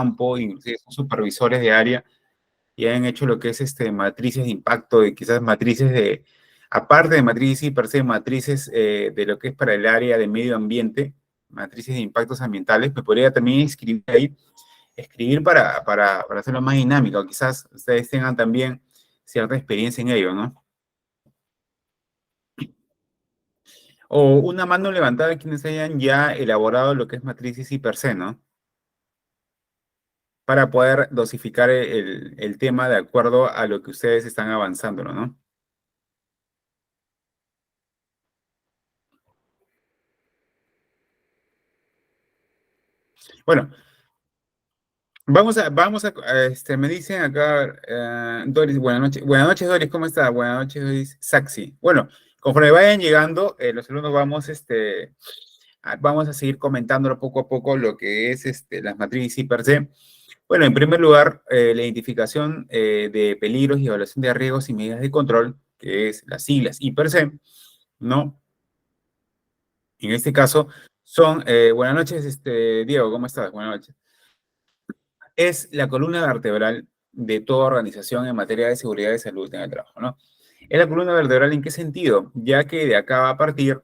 campo, inclusive son supervisores de área y han hecho lo que es matrices de impacto, y quizás matrices de, aparte de matrices y per se, matrices de lo que es para el área de medio ambiente, matrices de impactos ambientales. Me podría también escribir ahí, escribir para hacerlo más dinámico. Quizás ustedes tengan también cierta experiencia en ello, ¿no? O una mano levantada de quienes hayan ya elaborado lo que es matrices y per se, ¿no? Para poder dosificar el tema de acuerdo a lo que ustedes están avanzando, ¿no? Bueno, me dicen acá, Doris, buenas noches, Doris, ¿cómo está? Buenas noches, Doris, Saxi. Bueno, conforme vayan llegando, los alumnos vamos a seguir comentándolo poco a poco lo que es las matrices y per se. Bueno, en primer lugar, la identificación de peligros y evaluación de riesgos y medidas de control, que es las siglas y per se, ¿no? En este caso, son, buenas noches, Diego, ¿cómo estás? Buenas noches. Es la columna vertebral de toda organización en materia de seguridad y salud en el trabajo, ¿no? Es la columna vertebral en qué sentido, ya que de acá va a partir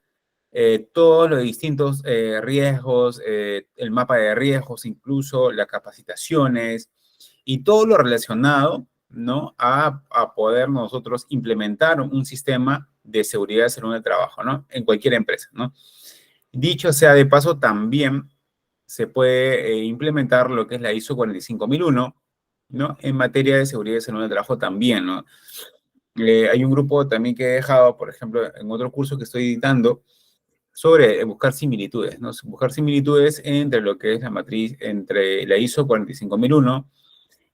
todos los distintos riesgos, el mapa de riesgos, incluso las capacitaciones y todo lo relacionado, ¿no? A poder nosotros implementar un sistema de seguridad y salud en el trabajo, ¿no? En cualquier empresa, ¿no? Dicho sea de paso, también se puede implementar lo que es la ISO 45001, ¿no? En materia de seguridad y salud del trabajo también, ¿no? Hay un grupo también que he dejado, por ejemplo, en otro curso que estoy editando, sobre buscar similitudes, ¿no? Buscar similitudes entre lo que es la matriz, entre la ISO 45001,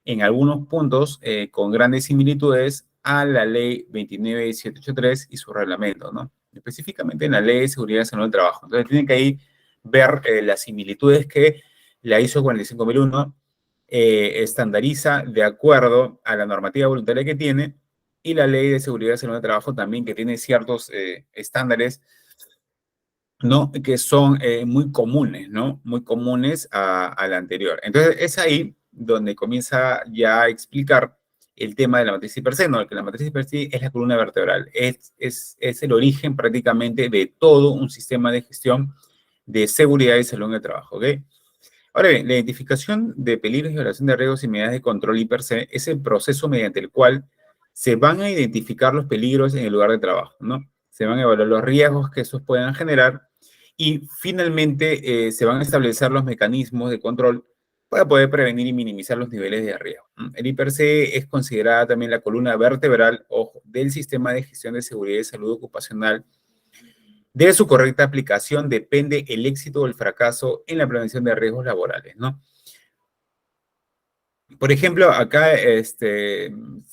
en algunos puntos con grandes similitudes a la ley 29783 y su reglamento, ¿no? Específicamente en la ley de seguridad y salud del trabajo. Entonces tienen que ahí ver las similitudes que la ISO 45001 estandariza de acuerdo a la normativa voluntaria que tiene, y la ley de seguridad y salud del trabajo también, que tiene ciertos estándares, ¿no? Que son muy comunes, ¿no? Muy comunes a la anterior. Entonces, es ahí donde comienza ya a explicar el tema de la matriz per se, ¿no? Que la matriz per se es la columna vertebral, es el origen prácticamente de todo un sistema de gestión de seguridad y salud en el trabajo, ¿ok? Ahora bien, la identificación de peligros y evaluación de riesgos y medidas de control y per se es el proceso mediante el cual se van a identificar los peligros en el lugar de trabajo, ¿no? Se van a evaluar los riesgos que estos puedan generar y finalmente se van a establecer los mecanismos de control para poder prevenir y minimizar los niveles de riesgo. El IPRC es considerada también la columna vertebral, ojo, del sistema de gestión de seguridad y salud ocupacional. De su correcta aplicación depende el éxito o el fracaso en la prevención de riesgos laborales, ¿no? Por ejemplo, acá,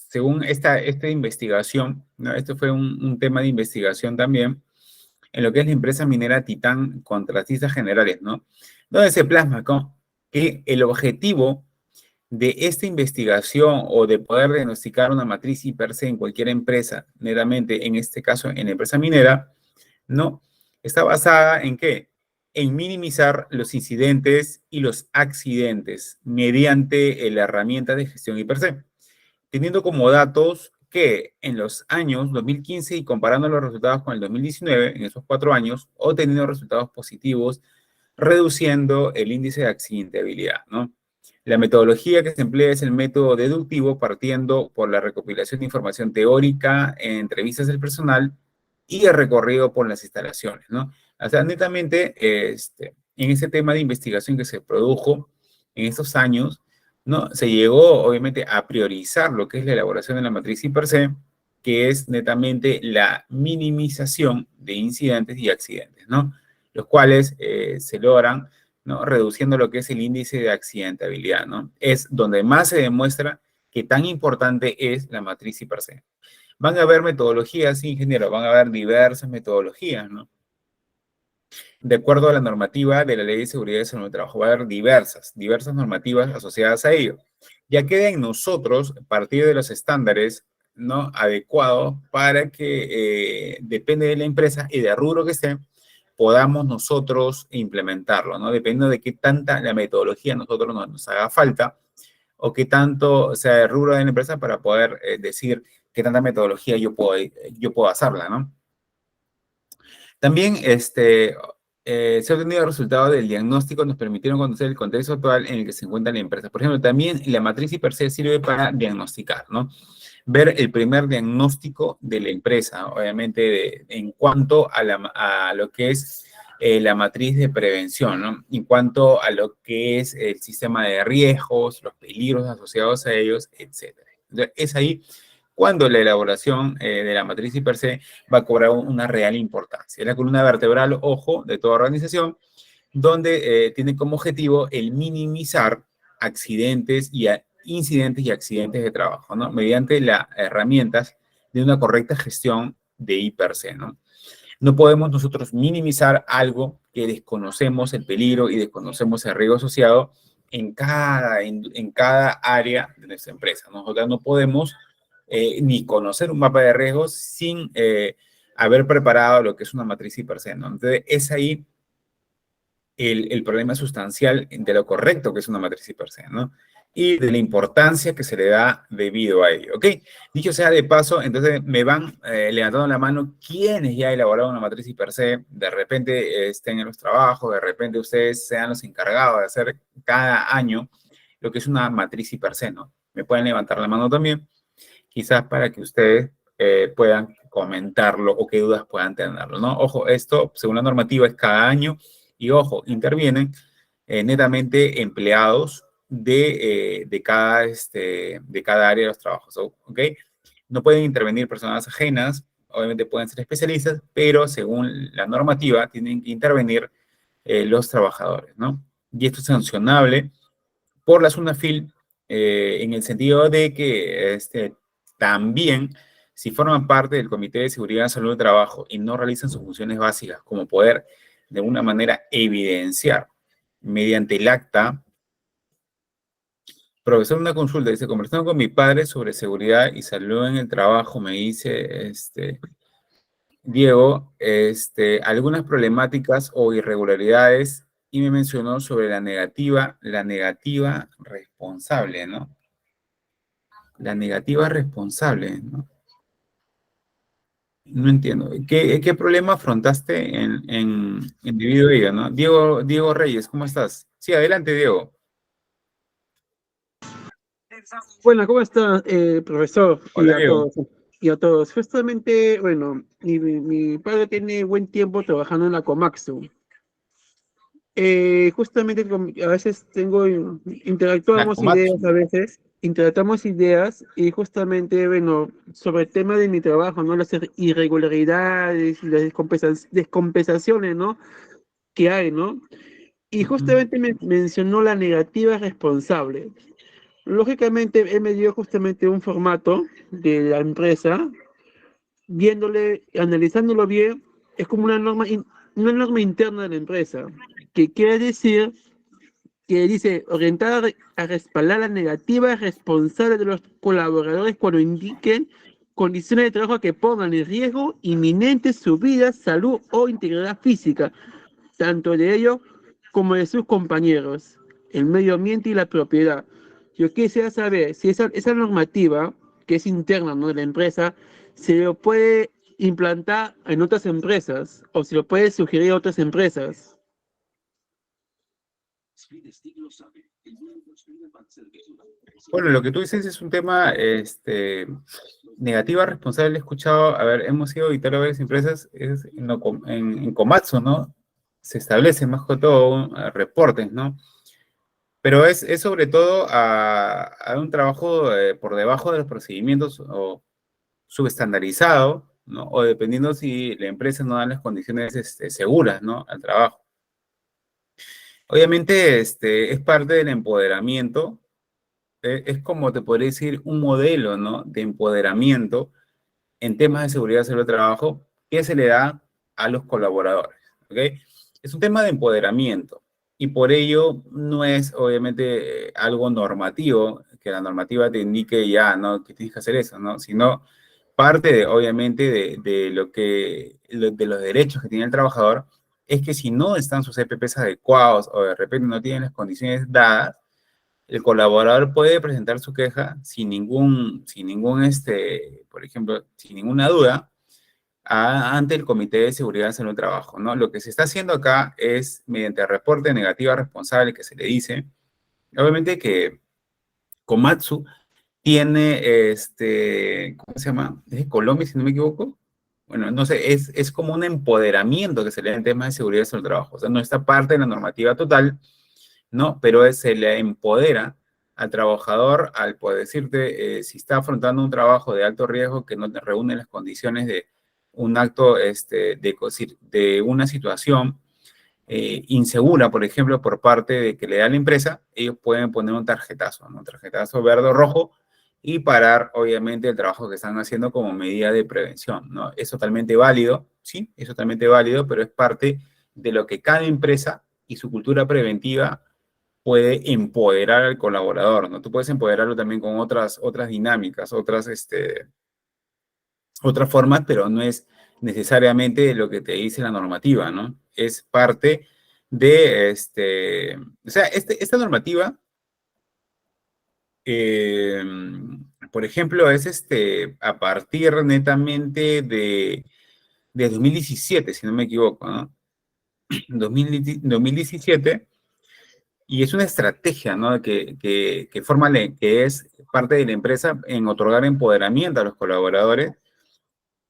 según esta investigación, ¿no? Esto fue un tema de investigación también, en lo que es la empresa minera Titán Contratistas Generales, ¿no? Donde se plasma que el objetivo de esta investigación o de poder diagnosticar una matriz y per se en cualquier empresa, netamente en este caso en la empresa minera, ¿no? Está basada en qué? En minimizar los incidentes y los accidentes mediante la herramienta de gestión y per se, teniendo como datos que en los años 2015 y comparando los resultados con el 2019, en esos 4 años, obteniendo resultados positivos, reduciendo el índice de accidentabilidad, ¿no? La metodología que se emplea es el método deductivo, partiendo por la recopilación de información teórica, entrevistas del personal y el recorrido por las instalaciones, ¿no? O sea, netamente, en ese tema de investigación que se produjo en estos años, ¿no? Se llegó, obviamente, a priorizar lo que es la elaboración de la matriz y per se, que es netamente la minimización de incidentes y accidentes, ¿no? Los cuales se logran, ¿no? Reduciendo lo que es el índice de accidentabilidad, ¿no? Es donde más se demuestra que tan importante es la matriz y per se. Van a haber metodologías, sí, ingeniero, van a haber diversas metodologías, ¿no? De acuerdo a la normativa de la Ley de Seguridad y Salud del Trabajo, va a haber diversas normativas asociadas a ello. Ya queda en nosotros partir de los estándares, ¿no? Adecuados para que, depende de la empresa y de rubro que esté, podamos nosotros implementarlo, ¿no? Dependiendo de qué tanta la metodología a nosotros nos haga falta o qué tanto sea el rubro de la empresa para poder decir qué tanta metodología yo puedo hacerla, ¿no? También se ha obtenido el resultado del diagnóstico, nos permitieron conocer el contexto actual en el que se encuentra la empresa. Por ejemplo, también la matriz per se sirve para diagnosticar, ¿no? Ver el primer diagnóstico de la empresa, obviamente en cuanto a lo que es la matriz de prevención, ¿no? En cuanto a lo que es el sistema de riesgos, los peligros asociados a ellos, etcétera. Entonces, es ahí cuando la elaboración de la matriz per se va a cobrar una real importancia. Es la columna vertebral, ojo, de toda organización, donde tiene como objetivo el minimizar accidentes y incidentes y accidentes de trabajo, ¿no? Mediante las herramientas de una correcta gestión de I per se, ¿no? No podemos nosotros minimizar algo que desconocemos el peligro y desconocemos el riesgo asociado en cada área de nuestra empresa. Nosotros no podemos ni conocer un mapa de riesgos sin haber preparado lo que es una matriz I per se, ¿no? Entonces, es ahí el problema sustancial de lo correcto que es una matriz I per se, ¿no? Y de la importancia que se le da debido a ello, ¿ok? Dicho sea de paso, entonces me van levantando la mano quienes ya elaboraron una matriz I per se, de repente estén en los trabajos, de repente ustedes sean los encargados de hacer cada año lo que es una matriz I per se, ¿no? Me pueden levantar la mano también, quizás para que ustedes puedan comentarlo o qué dudas puedan tenerlo, ¿no? Ojo, esto, según la normativa, es cada año y, ojo, intervienen netamente empleados de cada área de los trabajos, ¿ok? No pueden intervenir personas ajenas, obviamente pueden ser especialistas, pero según la normativa tienen que intervenir los trabajadores, ¿no? Y esto es sancionable por la SUNAFIL en el sentido de que también, si forman parte del Comité de Seguridad y Salud del Trabajo y no realizan sus funciones básicas, como poder de alguna manera evidenciar mediante el acta, profesor, una consulta, dice, conversando con mi padre sobre seguridad y salud en el trabajo, me dice, Diego, algunas problemáticas o irregularidades y me mencionó sobre la negativa responsable, ¿no? La negativa responsable, ¿no? No entiendo. ¿Qué problema afrontaste debido a ello, ¿no? Diego Reyes, ¿cómo estás? Sí, adelante, Diego. Bueno, ¿cómo está, profesor? Y Hola, a Diego. todos. Y a todos. Justamente, bueno, mi padre tiene buen tiempo trabajando en la Komatsu. Justamente a veces La interactuamos ideas, a Komatsu. veces, interactuamos ideas y justamente, bueno, sobre el tema de mi trabajo, ¿no? Las irregularidades y las descompensaciones, ¿no? Que hay, ¿no? Y Ujú. justamente me mencionó la negativa responsable. Lógicamente, él me dio justamente un formato de la empresa, viéndole, analizándolo bien, es como una norma interna de la empresa, que quiere decir que dice orientada a respaldar la negativa responsable de los colaboradores cuando indiquen condiciones de trabajo que pongan en riesgo inminente su vida, salud o integridad física, tanto de ellos como de sus compañeros, el medio ambiente y la propiedad. Yo quisiera saber si esa normativa, que es interna, ¿no?, de la empresa, se lo puede implantar en otras empresas o si lo puede sugerir a otras empresas. Bueno, lo que tú dices es un tema, negativa responsable. He escuchado, a ver, hemos ido a auditar a varias empresas, es en Komatsu, ¿no? Se establecen más que todo reportes, ¿no? Pero es sobre todo a un trabajo por debajo de los procedimientos o subestandarizado, ¿no? O dependiendo si la empresa no da las condiciones seguras, ¿no? Al trabajo. Obviamente, es parte del empoderamiento. Es como te podría decir un modelo, ¿no? De empoderamiento en temas de seguridad sobre el trabajo que se le da a los colaboradores, ¿ok? Es un tema de empoderamiento y por ello no es obviamente algo normativo, que la normativa te indique ya, ¿no? Que tienes que hacer eso, ¿no? Sino parte, obviamente, de los derechos que tiene el trabajador es que si no están sus EPPs adecuados o de repente no tienen las condiciones dadas, el colaborador puede presentar su queja por ejemplo, sin ninguna duda, ante el Comité de Seguridad en Salud y Trabajo, ¿no? Lo que se está haciendo acá es, mediante reporte de negativa responsable que se le dice, obviamente que Komatsu tiene, ¿cómo se llama? ¿Es de Colombia, si no me equivoco? Bueno, no sé, es como un empoderamiento que se le da en temas de seguridad en el trabajo. O sea, no está parte de la normativa total, ¿no? Pero se le empodera al trabajador al poder decirte si está afrontando un trabajo de alto riesgo que no te reúne las condiciones de un acto, de una situación insegura, por ejemplo, por parte de que le da la empresa, ellos pueden poner un tarjetazo, ¿no? Un tarjetazo verde o rojo y parar, obviamente, el trabajo que están haciendo como medida de prevención, ¿no? Es totalmente válido, sí, es totalmente válido, pero es parte de lo que cada empresa y su cultura preventiva puede empoderar al colaborador, ¿no? Tú puedes empoderarlo también con otras dinámicas, otras formas, pero no es necesariamente lo que te dice la normativa, ¿no? Es parte de, o sea, esta normativa, eh, por ejemplo, es a partir netamente de 2017, si no me equivoco, ¿no? 2017, y es una estrategia, ¿no? Que es parte de la empresa en otorgar empoderamiento a los colaboradores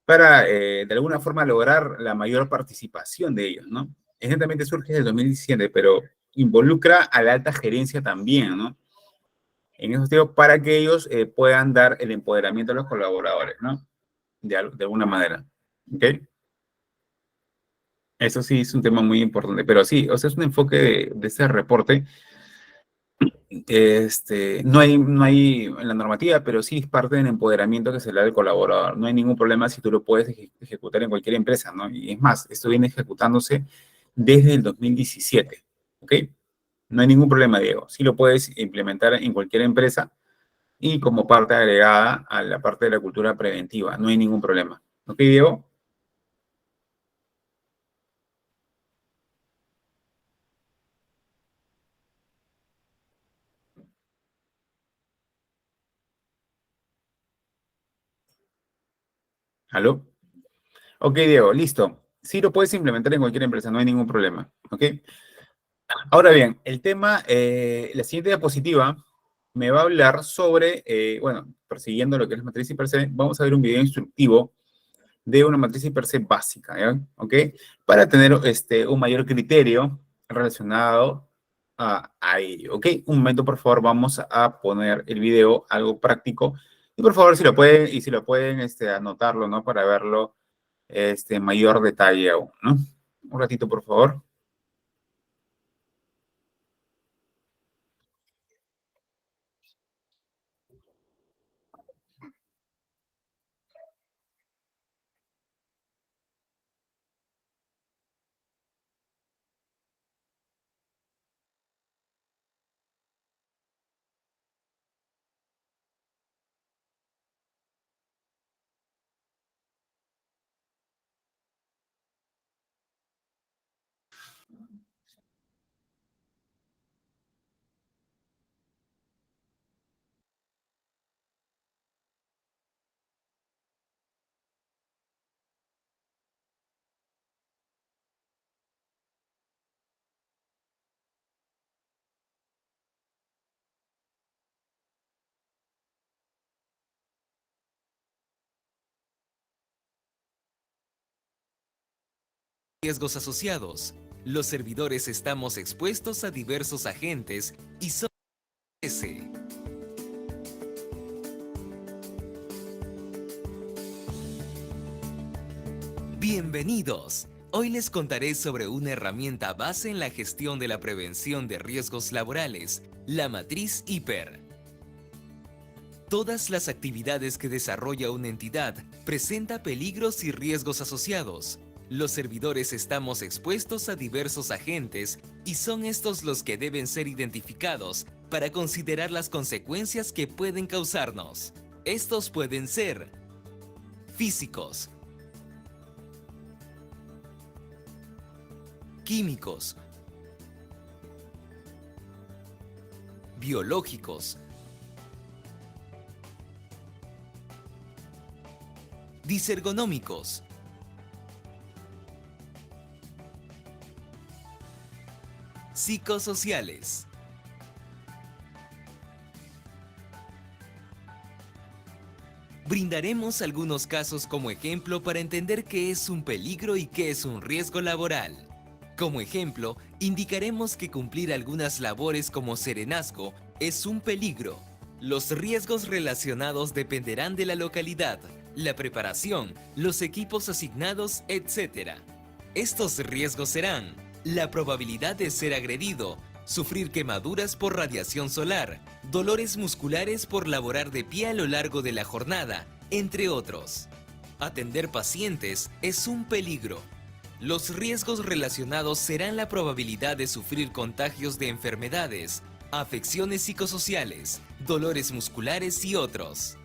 para, de alguna forma, lograr la mayor participación de ellos, ¿no? Evidentemente surge desde el 2017, pero involucra a la alta gerencia también, ¿no? En esos tiempos, para que ellos puedan dar el empoderamiento a los colaboradores, ¿no? De alguna manera, ¿ok? Eso sí es un tema muy importante, pero sí, o sea, es un enfoque de ese reporte. No hay en la normativa, pero sí es parte del empoderamiento que se le da al colaborador. No hay ningún problema si tú lo puedes ejecutar en cualquier empresa, ¿no? Y es más, esto viene ejecutándose desde el 2017, ¿ok? No hay ningún problema, Diego. Sí lo puedes implementar en cualquier empresa y como parte agregada a la parte de la cultura preventiva. No hay ningún problema. ¿Ok, Diego? ¿Aló? Ok, Diego, listo. Sí lo puedes implementar en cualquier empresa, no hay ningún problema. ¿Ok? Ahora bien, el tema, la siguiente diapositiva me va a hablar sobre, bueno, persiguiendo lo que es la matriz per se, vamos a ver un video instructivo de una matriz per se básica, ¿ya? ¿Ok? Para tener un mayor criterio relacionado a ello, ¿ok? Un momento, por favor, vamos a poner el video, algo práctico, y por favor, si lo pueden anotarlo, ¿no? Para verlo en mayor detalle aún, ¿no? Un ratito, por favor. Riesgos asociados. Los servidores estamos expuestos a diversos agentes y son ese. Bienvenidos. Hoy les contaré sobre una herramienta base en la gestión de la prevención de riesgos laborales, la matriz HIPER. Todas las actividades que desarrolla una entidad presenta peligros y riesgos asociados. Los servidores estamos expuestos a diversos agentes y son estos los que deben ser identificados para considerar las consecuencias que pueden causarnos. Estos pueden ser físicos, químicos, biológicos, disergonómicos, psicosociales. Brindaremos algunos casos como ejemplo para entender qué es un peligro y qué es un riesgo laboral. Como ejemplo, indicaremos que cumplir algunas labores como serenazgo es un peligro. Los riesgos relacionados dependerán de la localidad, la preparación, los equipos asignados, etc. Estos riesgos serán la probabilidad de ser agredido, sufrir quemaduras por radiación solar, dolores musculares por laborar de pie a lo largo de la jornada, entre otros. Atender pacientes es un peligro. Los riesgos relacionados serán la probabilidad de sufrir contagios de enfermedades, afecciones psicosociales, dolores musculares y otros.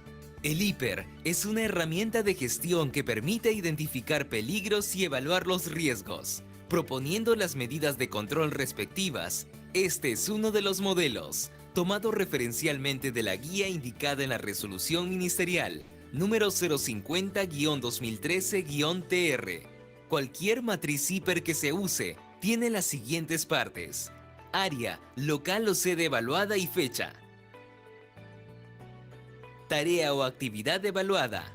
El IPER es una herramienta de gestión que permite identificar peligros y evaluar los riesgos, proponiendo las medidas de control respectivas. Este es uno de los modelos, tomado referencialmente de la guía indicada en la Resolución Ministerial número 050-2013-TR. Cualquier matriz IPER que se use tiene las siguientes partes: área, local o sede evaluada y fecha. Tarea o actividad evaluada.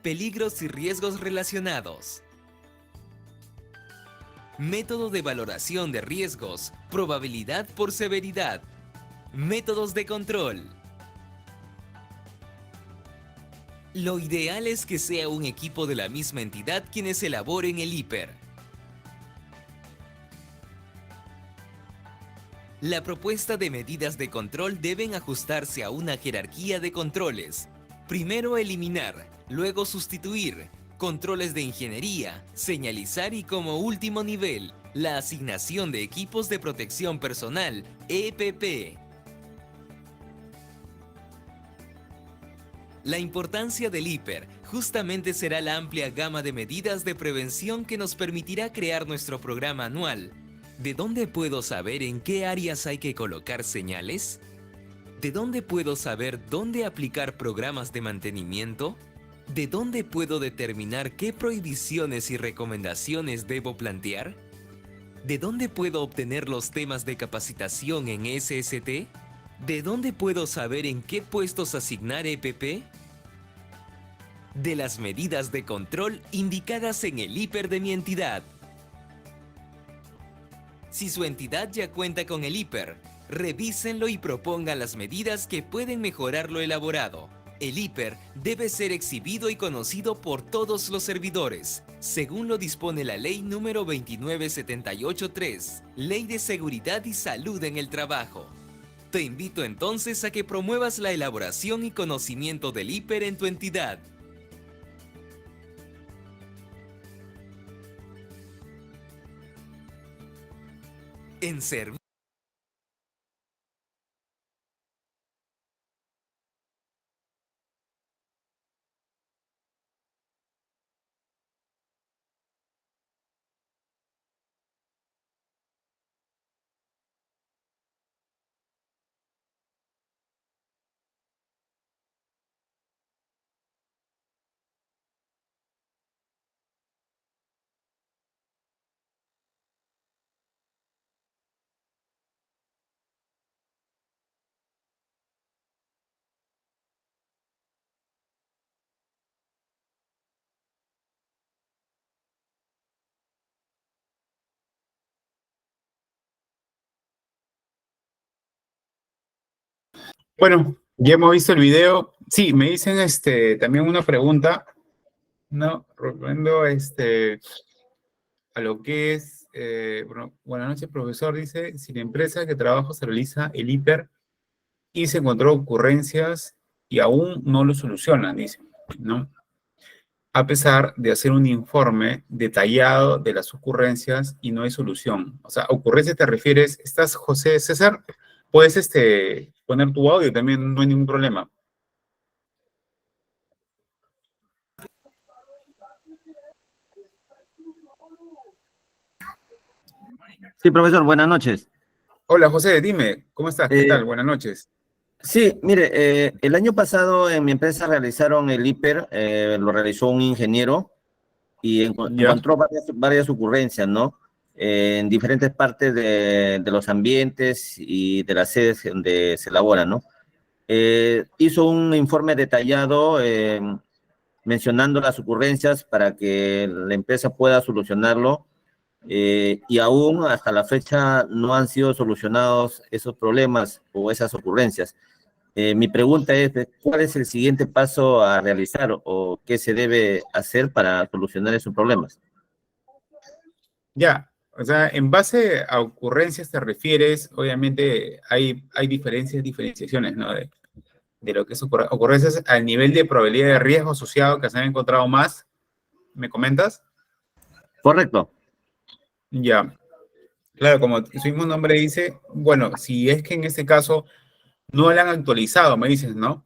Peligros y riesgos relacionados. Método de valoración de riesgos, probabilidad por severidad. Métodos de control. Lo ideal es que sea un equipo de la misma entidad quienes elaboren el IPER. La propuesta de medidas de control deben ajustarse a una jerarquía de controles. Primero eliminar, luego sustituir, controles de ingeniería, señalizar y como último nivel, la asignación de equipos de protección personal, EPP. La importancia del IPER justamente será la amplia gama de medidas de prevención que nos permitirá crear nuestro programa anual. ¿De dónde puedo saber en qué áreas hay que colocar señales? ¿De dónde puedo saber dónde aplicar programas de mantenimiento? ¿De dónde puedo determinar qué prohibiciones y recomendaciones debo plantear? ¿De dónde puedo obtener los temas de capacitación en SST? ¿De dónde puedo saber en qué puestos asignar EPP? De las medidas de control indicadas en el IPER de mi entidad. Si su entidad ya cuenta con el IPER, revísenlo y propongan las medidas que pueden mejorar lo elaborado. El IPER debe ser exhibido y conocido por todos los servidores, según lo dispone la Ley número 29783, Ley de Seguridad y Salud en el Trabajo. Te invito entonces a que promuevas la elaboración y conocimiento del IPER en tu entidad. En servicio. Bueno, ya hemos visto el video. Sí, me dicen también una pregunta, ¿no? Volviendo a lo que es, bueno, buenas noches, profesor. Dice, si la empresa que trabajo se realiza el IPER y se encontró ocurrencias y aún no lo solucionan, dice, ¿no? A pesar de hacer un informe detallado de las ocurrencias y no hay solución. O sea, ocurrencias te refieres, ¿estás José César? Puedes poner tu audio también, no hay ningún problema. Sí, profesor, buenas noches. Hola José, dime, ¿cómo estás? ¿Qué Eh, tal? Buenas noches. sí, mire, el año pasado en mi empresa realizaron el hiper, lo realizó un ingeniero y Ya, encontró varias ocurrencias, ¿no? En diferentes partes de los ambientes y de las sedes donde se elabora, ¿no? Hizo un informe detallado mencionando las ocurrencias para que la empresa pueda solucionarlo y aún hasta la fecha no han sido solucionados esos problemas o esas ocurrencias. Mi pregunta es, ¿cuál es el siguiente paso a realizar o qué se debe hacer para solucionar esos problemas? ya. O sea, en base a ocurrencias te refieres, obviamente hay diferenciaciones, ¿no? De lo que es ocurrencias al nivel de probabilidad de riesgo asociado que se han encontrado más, ¿me comentas? Correcto. Ya, claro, como su mismo nombre dice, bueno, si es que en este caso no la han actualizado, me dices, ¿no?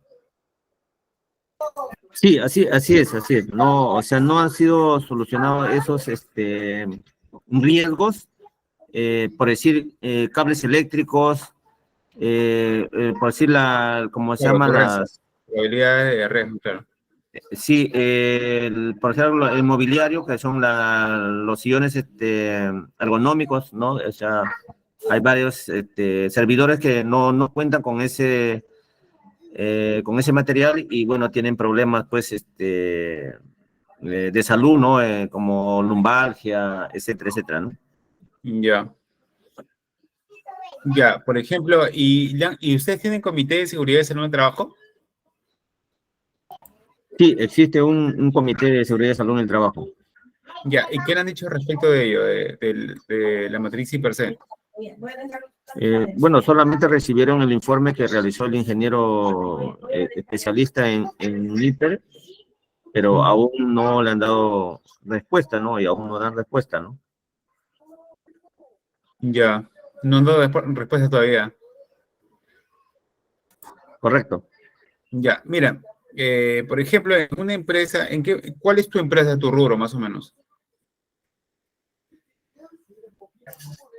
Sí, así es, así es. No, o sea, no han sido solucionados esos riesgos, por decir, cables eléctricos, por decir ¿cómo se Claro, llaman ocurrencias, las? probabilidades de riesgo, claro. Sí, por ejemplo, el mobiliario, que son los sillones ergonómicos, ¿no? O sea, hay varios servidores que no cuentan con ese material y, bueno, tienen problemas, pues, de salud, ¿no? Como lumbalgia, etcétera, etcétera, ¿no? Ya, ya, por ejemplo, ¿y ustedes tienen comité de seguridad de salud en el trabajo? Sí, existe un comité de seguridad y salud en el trabajo. Ya, ¿y qué le han dicho respecto de ello, de la matriz y per se? Bueno, solamente recibieron el informe que realizó el ingeniero especialista en ITER, pero aún no le han dado respuesta, ¿no? Y aún no dan respuesta, ¿no? Ya, no han dado respuesta todavía. Correcto. Ya, mira, por ejemplo, en una empresa, ¿cuál es tu empresa, tu rubro, más o menos?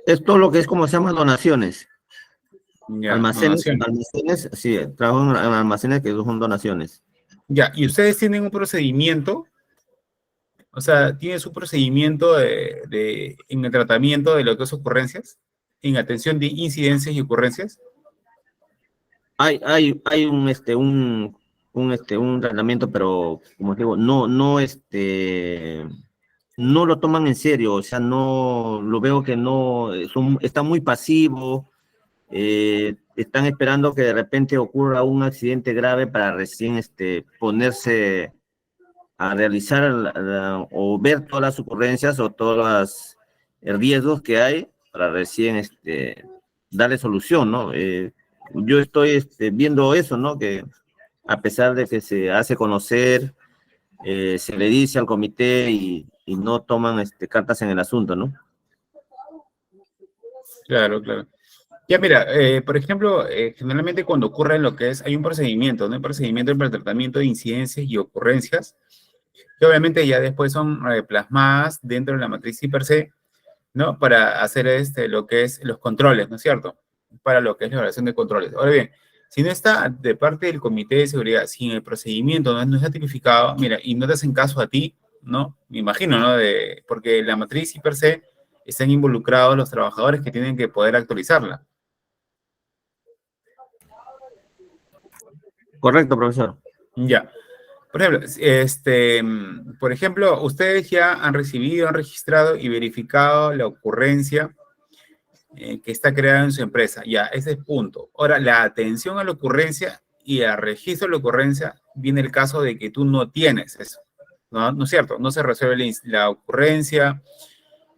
Es todo lo que es como se llama donaciones. Ya, donaciones. Almacenes, sí, trabajo en almacenes que son donaciones. Ya, ¿y ustedes tienen un procedimiento? O sea, ¿tienes un procedimiento en el tratamiento de las dos ocurrencias? ¿En atención de incidencias y ocurrencias? Hay un tratamiento, pero como te digo, no lo toman en serio, o sea, no, lo veo que no, está muy pasivo, están esperando que de repente ocurra un accidente grave para recién ponerse a realizar o ver todas las ocurrencias o todos los riesgos que hay para recién darle solución, ¿no? Yo estoy viendo eso, ¿no? Que a pesar de que se hace conocer, se le dice al comité y no toman cartas en el asunto, ¿no? Claro, claro. Ya, mira, por ejemplo, generalmente cuando ocurre lo que es, hay un procedimiento, ¿no? Un procedimiento para el tratamiento de incidencias y ocurrencias, que obviamente ya después son plasmadas dentro de la matriz per se, ¿no? Para hacer lo que es los controles, ¿no es cierto? Para lo que es la evaluación de controles. Ahora bien, si no está de parte del comité de seguridad, si el procedimiento no está tipificado, mira, y no te hacen caso a ti, ¿no? Me imagino, ¿no? Porque la matriz per se están involucrados los trabajadores que tienen que poder actualizarla. Correcto, profesor. Ya. Por ejemplo, ustedes ya han recibido, han registrado y verificado la ocurrencia que está creada en su empresa. Ya, ese es punto. Ahora, la atención a la ocurrencia y al registro de la ocurrencia viene el caso de que tú no tienes eso. ¿No? ¿No es cierto? No se resuelve la ocurrencia,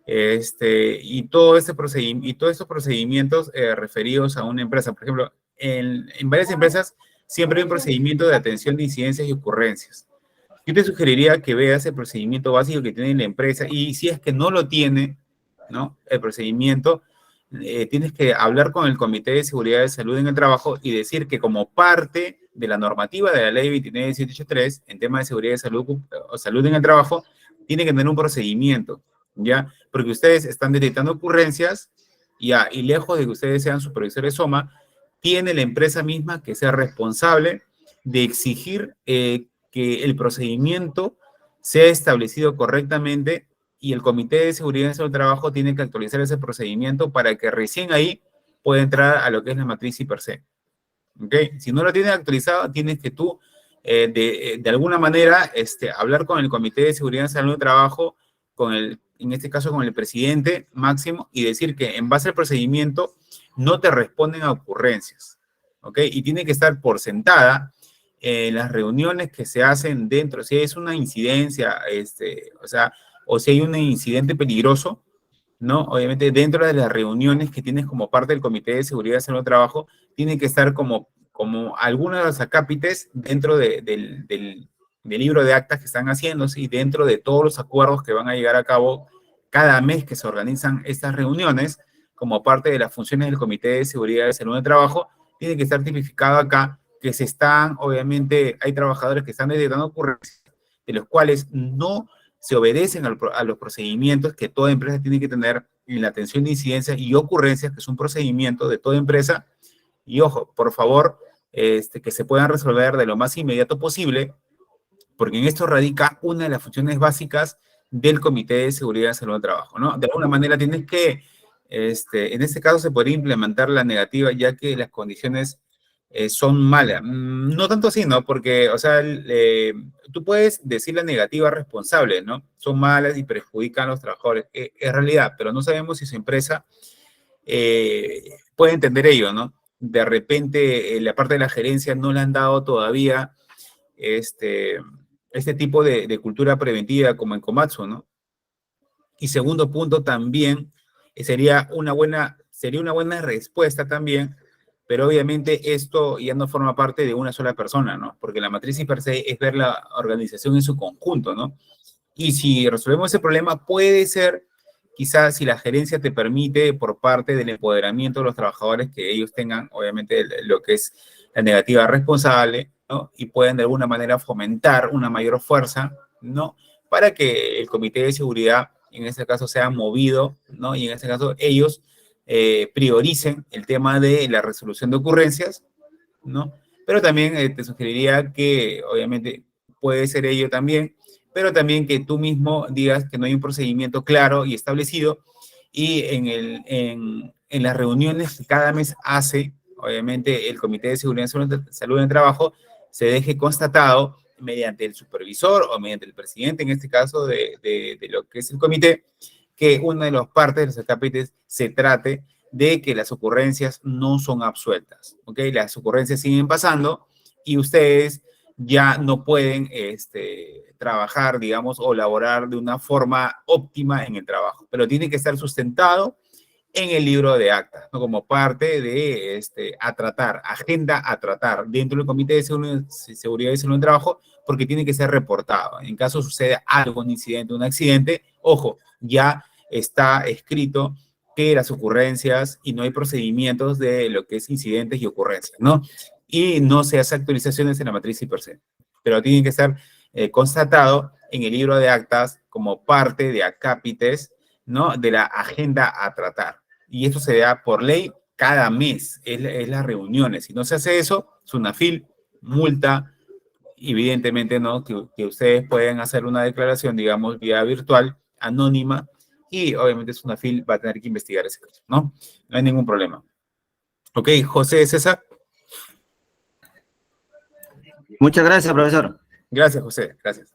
y todo ese procedimiento, y todos estos procedimientos referidos a una empresa. Por ejemplo, en varias empresas siempre hay un procedimiento de atención de incidencias y ocurrencias. Yo te sugeriría que veas el procedimiento básico que tiene la empresa y si es que no lo tiene, ¿no? El procedimiento, tienes que hablar con el Comité de Seguridad de Salud en el Trabajo y decir que como parte de la normativa de la Ley 29783 en tema de seguridad de salud o salud en el trabajo, tiene que tener un procedimiento, ¿ya? Porque ustedes están detectando ocurrencias Ya, y lejos de que ustedes sean supervisores SOMA, tiene la empresa misma que ser responsable de exigir que el procedimiento sea establecido correctamente y el Comité de Seguridad del Trabajo tiene que actualizar ese procedimiento para que recién ahí pueda entrar a lo que es la matriz y per se. ¿Ok? Si no lo tienes actualizado, tienes que tú, de alguna manera, hablar con el Comité de Seguridad y Salud del Trabajo, en este caso con el presidente máximo, y decir que en base al procedimiento no te responden a ocurrencias. ¿Ok? Y tiene que estar por sentada en las reuniones que se hacen dentro, si es una incidencia, o si hay un incidente peligroso, ¿no? Obviamente dentro de las reuniones que tienes como parte del Comité de Seguridad y Salud del Trabajo, tiene que estar como algunos de los acápites dentro del libro de actas que están haciéndose y dentro de todos los acuerdos que van a llegar a cabo cada mes que se organizan estas reuniones, como parte de las funciones del Comité de Seguridad y Salud del Trabajo, tiene que estar tipificado acá que obviamente, hay trabajadores que están detectando ocurrencias, de los cuales no se obedecen a los procedimientos que toda empresa tiene que tener en la atención de incidencias y ocurrencias, que es un procedimiento de toda empresa. Y ojo, por favor, que se puedan resolver de lo más inmediato posible, porque en esto radica una de las funciones básicas del Comité de Seguridad y Salud del Trabajo, ¿no? De alguna manera tienes que, en este caso se podría implementar la negativa, ya que las condiciones son malas. No tanto así, ¿no? Porque, o sea, tú puedes decir la negativa responsable, ¿no? Son malas y perjudican a los trabajadores. Es realidad, pero no sabemos si su empresa puede entender ello, ¿no? De repente, la parte de la gerencia no le han dado todavía este tipo de cultura preventiva como en Komatsu, ¿no? Y segundo punto también, sería una buena respuesta también, pero obviamente esto ya no forma parte de una sola persona, ¿no? Porque la matriz per se es ver la organización en su conjunto, ¿no? Y si resolvemos ese problema, puede ser, quizás si la gerencia te permite, por parte del empoderamiento de los trabajadores, que ellos tengan, obviamente, lo que es la negativa responsable, ¿no? Y pueden de alguna manera fomentar una mayor fuerza, ¿no? Para que el Comité de Seguridad, en este caso, sea movido, ¿no? Y en este caso, ellos prioricen el tema de la resolución de ocurrencias, ¿no? Pero también te sugeriría que, obviamente, puede ser ello también, pero también que tú mismo digas que no hay un procedimiento claro y establecido, y en las reuniones que cada mes hace, obviamente, el Comité de Seguridad y Salud en el Trabajo, se deje constatado mediante el supervisor o mediante el presidente, en este caso, de lo que es el comité, que una de las partes de los acápites se trate de que las ocurrencias no son absueltas, ¿ok? Las ocurrencias siguen pasando y ustedes ya no pueden trabajar, digamos, o laborar de una forma óptima en el trabajo, pero tiene que estar sustentado en el libro de actas, ¿no? Como parte de agenda a tratar dentro del Comité de Seguridad y Salud del Trabajo, porque tiene que ser reportado. En caso suceda algo, un incidente, un accidente, ojo, ya está escrito que las ocurrencias y no hay procedimientos de lo que es incidentes y ocurrencias, ¿no? Y no se hace actualizaciones en la matriz y per se, pero tiene que estar constatado en el libro de actas como parte de acápites, ¿no? De la agenda a tratar. Y esto se da por ley cada mes, es las reuniones. Si no se hace eso, es una FIL, multa, evidentemente, ¿no? Que ustedes pueden hacer una declaración, digamos, vía virtual, anónima, y obviamente es una FIL, va a tener que investigar ese caso, ¿no? No hay ningún problema. Ok, José César. Muchas gracias, profesor. Gracias, José, gracias.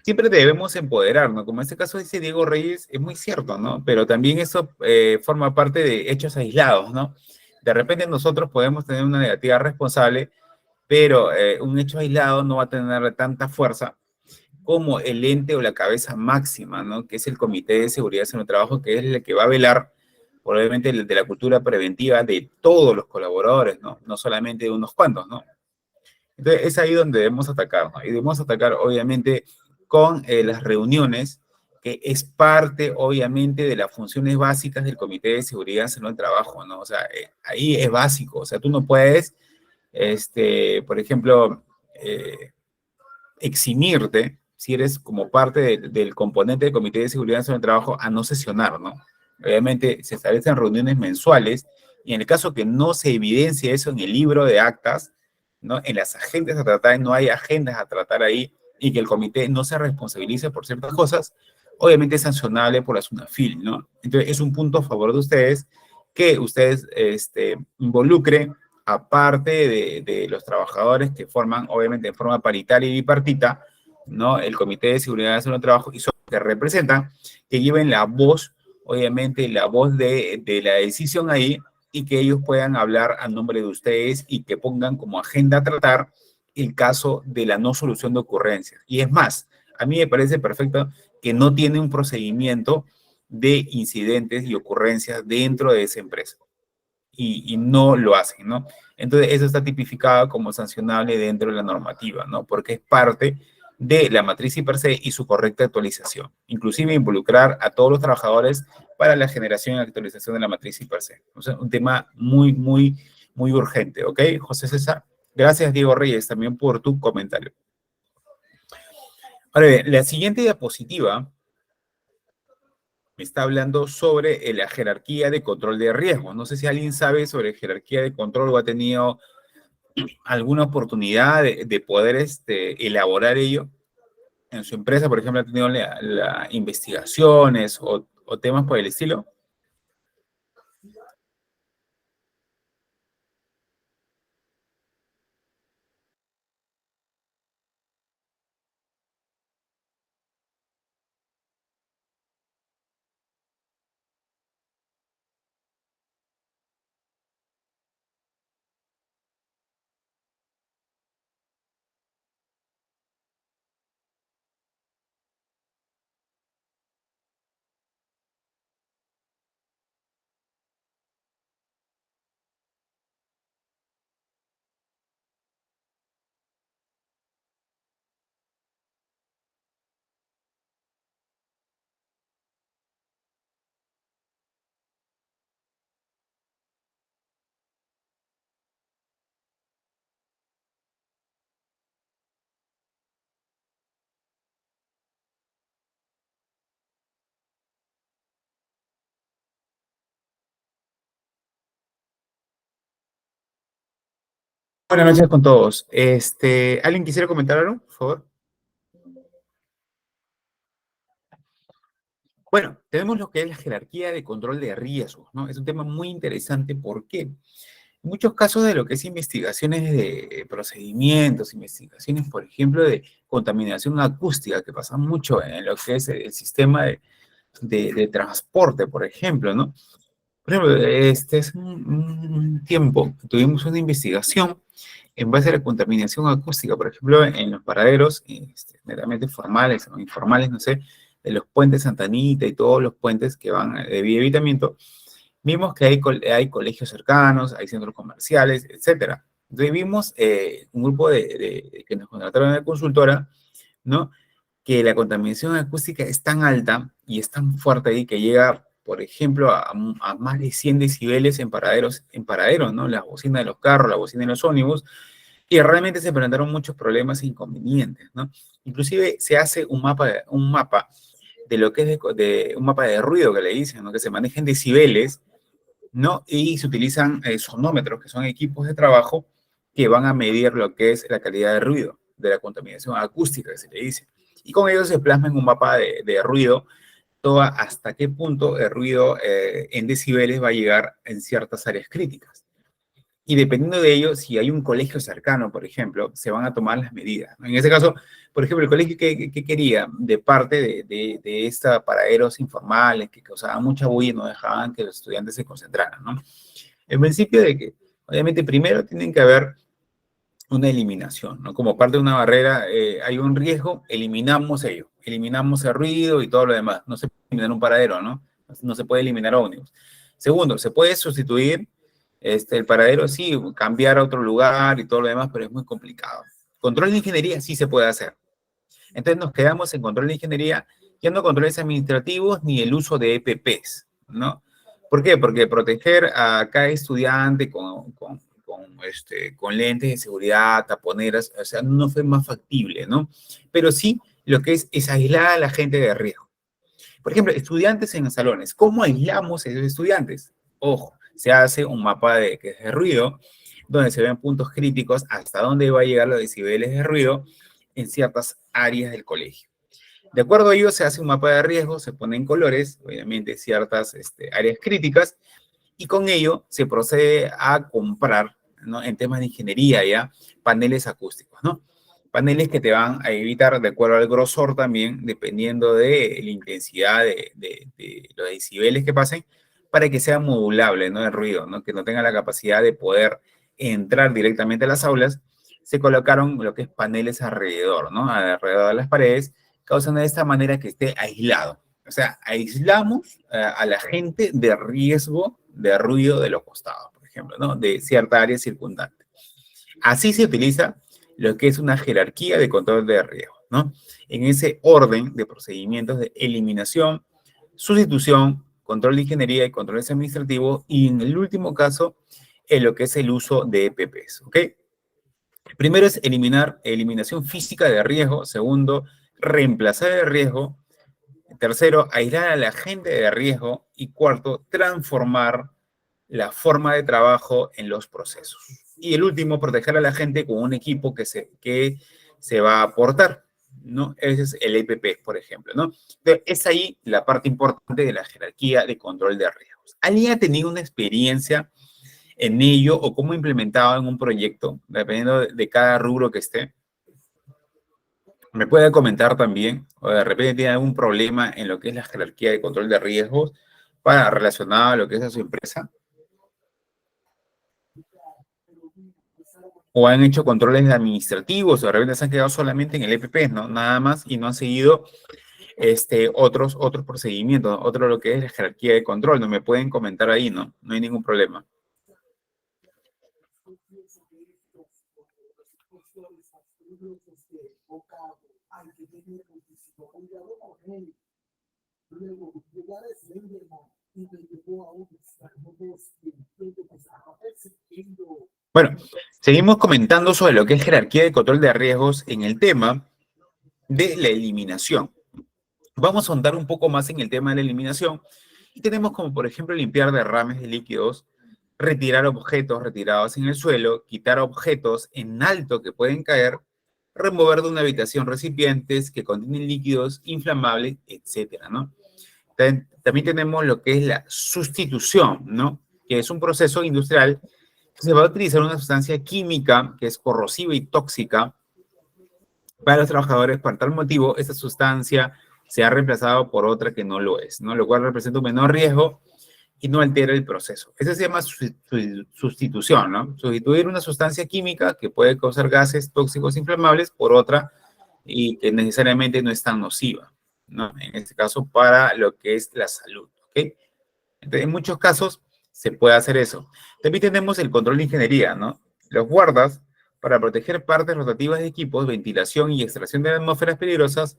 Siempre debemos empoderarnos, como en este caso dice Diego Reyes, es muy cierto, ¿no? Pero también eso forma parte de hechos aislados, ¿no? De repente nosotros podemos tener una negativa responsable, pero un hecho aislado no va a tener tanta fuerza como el ente o la cabeza máxima, ¿no? Que es el Comité de Seguridad en el Trabajo, que es el que va a velar, probablemente, de la cultura preventiva de todos los colaboradores, ¿no? No solamente de unos cuantos, ¿no? Entonces, es ahí donde debemos atacar, ¿no? Y debemos atacar, obviamente, con las reuniones, que es parte, obviamente, de las funciones básicas del Comité de Seguridad en el Trabajo, ¿no? O sea, ahí es básico. O sea, tú no puedes, por ejemplo, eximirte, si eres como parte del componente del Comité de Seguridad en el Trabajo, a no sesionar, ¿no? Obviamente se establecen reuniones mensuales y en el caso que no se evidencie eso en el libro de actas, ¿no? En las agendas a tratar, no hay agendas a tratar ahí y que el comité no se responsabilice por ciertas cosas, obviamente es sancionable por la SUNAFIL, ¿no? Entonces es un punto a favor de ustedes que ustedes involucren aparte de los trabajadores que forman, obviamente, de forma paritaria y bipartita, ¿no? El Comité de Seguridad Nacional de Trabajo y son los que representan, que lleven la voz, obviamente, la voz de la decisión ahí y que ellos puedan hablar a nombre de ustedes y que pongan como agenda a tratar el caso de la no solución de ocurrencias. Y es más, a mí me parece perfecto que no tiene un procedimiento de incidentes y ocurrencias dentro de esa empresa. Y no lo hacen, ¿no? Entonces, eso está tipificado como sancionable dentro de la normativa, ¿no? Porque es parte de la matriz per se y su correcta actualización. Inclusive involucrar a todos los trabajadores para la generación y actualización de la matriz per se. O sea, un tema muy, muy, muy urgente, ¿ok? José César. Gracias, Diego Reyes, también por tu comentario. Ahora bien, la siguiente diapositiva me está hablando sobre la jerarquía de control de riesgos. No sé si alguien sabe sobre jerarquía de control o ha tenido alguna oportunidad de poder elaborar ello en su empresa, por ejemplo, ha tenido investigaciones o temas por el estilo. Buenas noches con todos. ¿Alguien quisiera comentar algo, por favor? Bueno, tenemos lo que es la jerarquía de control de riesgos, ¿no? Es un tema muy interesante. ¿Por qué? En muchos casos de lo que es investigaciones de procedimientos, investigaciones, por ejemplo, de contaminación acústica, que pasa mucho en lo que es el sistema de transporte, por ejemplo, ¿no? Por ejemplo, este es un tiempo que tuvimos una investigación en base a la contaminación acústica, por ejemplo, en los paraderos, netamente formales o informales, no sé, de los puentes Santa Anita y todos los puentes que van de vía evitamiento, vimos que hay colegios cercanos, hay centros comerciales, etcétera. Entonces vimos un grupo que nos contrataron de consultora, ¿no? Que la contaminación acústica es tan alta y es tan fuerte ahí que llega, por ejemplo, a más de 100 decibeles en paraderos, ¿no? Las bocinas de los carros, la bocina de los ómnibus, y realmente se presentaron muchos problemas e inconvenientes, ¿no? Inclusive se hace un mapa de lo que es un mapa de ruido que le dicen, ¿no? Que se manejan decibeles, ¿no? Y se utilizan sonómetros, que son equipos de trabajo que van a medir lo que es la calidad de ruido, de la contaminación acústica, que se le dice. Y con ello se plasma en un mapa de ruido hasta qué punto el ruido en decibeles va a llegar en ciertas áreas críticas. Y dependiendo de ello, si hay un colegio cercano, por ejemplo, se van a tomar las medidas, ¿no? En ese caso, por ejemplo, el colegio que quería, de parte de esta paraderos informales que causaban mucha bulla y no dejaban que los estudiantes se concentraran, ¿no? El principio de que, obviamente, primero tienen que haber una eliminación, ¿no? Como parte de una barrera, hay un riesgo, eliminamos ello, eliminamos el ruido y todo lo demás. No se puede eliminar un paradero, ¿no? No se puede eliminar ómnibus. Segundo, se puede sustituir el paradero, sí, cambiar a otro lugar y todo lo demás, pero es muy complicado. Control de ingeniería sí se puede hacer. Entonces nos quedamos en control de ingeniería, ya no controles administrativos ni el uso de EPPs, ¿no? ¿Por qué? Porque proteger a cada estudiante con lentes de seguridad, taponeras, o sea, no fue más factible, ¿no? Pero sí, lo que es aislar a la gente de riesgo. Por ejemplo, estudiantes en salones. ¿Cómo aislamos a esos estudiantes? Ojo, se hace un mapa de ruido donde se ven puntos críticos hasta dónde va a llegar los decibeles de ruido en ciertas áreas del colegio. De acuerdo a ello, se hace un mapa de riesgo, se ponen colores, obviamente ciertas áreas críticas, y con ello se procede a comprar, ¿no? En temas de ingeniería ya, paneles acústicos, ¿no? Paneles que te van a evitar, de acuerdo al grosor también, dependiendo de la intensidad de los decibeles que pasen, para que sea modulable, ¿no? El ruido, ¿no? Que no tenga la capacidad de poder entrar directamente a las aulas. Se colocaron lo que es paneles alrededor, ¿no? Alrededor de las paredes, causando de esta manera que esté aislado. O sea, aislamos a la gente de riesgo de ruido de los costados, por ejemplo, ¿no? De cierta área circundante. Así se utiliza lo que es una jerarquía de control de riesgo, ¿no? En ese orden de procedimientos de eliminación, sustitución, control de ingeniería y controles administrativos, y en el último caso, en lo que es el uso de EPPs, ¿ok? Primero es eliminación física de riesgo. Segundo, reemplazar el riesgo. Tercero, aislar a la gente de riesgo. Y cuarto, transformar la forma de trabajo en los procesos. Y el último, proteger a la gente con un equipo que se va a aportar, ¿no? Ese es el EPP, por ejemplo, ¿no? Entonces, es ahí la parte importante de la jerarquía de control de riesgos. ¿Alguien ha tenido una experiencia en ello o cómo implementado en un proyecto, dependiendo de cada rubro que esté? Me puede comentar también, o de repente tiene algún problema en lo que es la jerarquía de control de riesgos para relacionado a lo que es a su empresa. O han hecho controles administrativos, o de repente se han quedado solamente en el EPP, ¿no? Nada más, y no han seguido otros procedimientos, otro lo que es la jerarquía de control. No me pueden comentar ahí, ¿no? No hay ningún problema. Bueno, seguimos comentando sobre lo que es jerarquía de control de riesgos en el tema de la eliminación. Vamos a ahondar un poco más en el tema de la eliminación y tenemos como, por ejemplo, limpiar derrames de líquidos, retirar objetos retirados en el suelo, quitar objetos en alto que pueden caer, remover de una habitación recipientes que contienen líquidos inflamables, etcétera, ¿no? También tenemos lo que es la sustitución, ¿no? Que es un proceso industrial que se va a utilizar una sustancia química que es corrosiva y tóxica para los trabajadores. Por tal motivo, esta sustancia se ha reemplazado por otra que no lo es, ¿no? Lo cual representa un menor riesgo y no altera el proceso. Eso se llama sustitución, ¿no? Sustituir una sustancia química que puede causar gases tóxicos inflamables por otra y que necesariamente no es tan nociva, ¿no? En este caso, para lo que es la salud, ¿ok? Entonces, en muchos casos se puede hacer eso. También tenemos el control de ingeniería, ¿no? Los guardas, para proteger partes rotativas de equipos, ventilación y extracción de atmósferas peligrosas,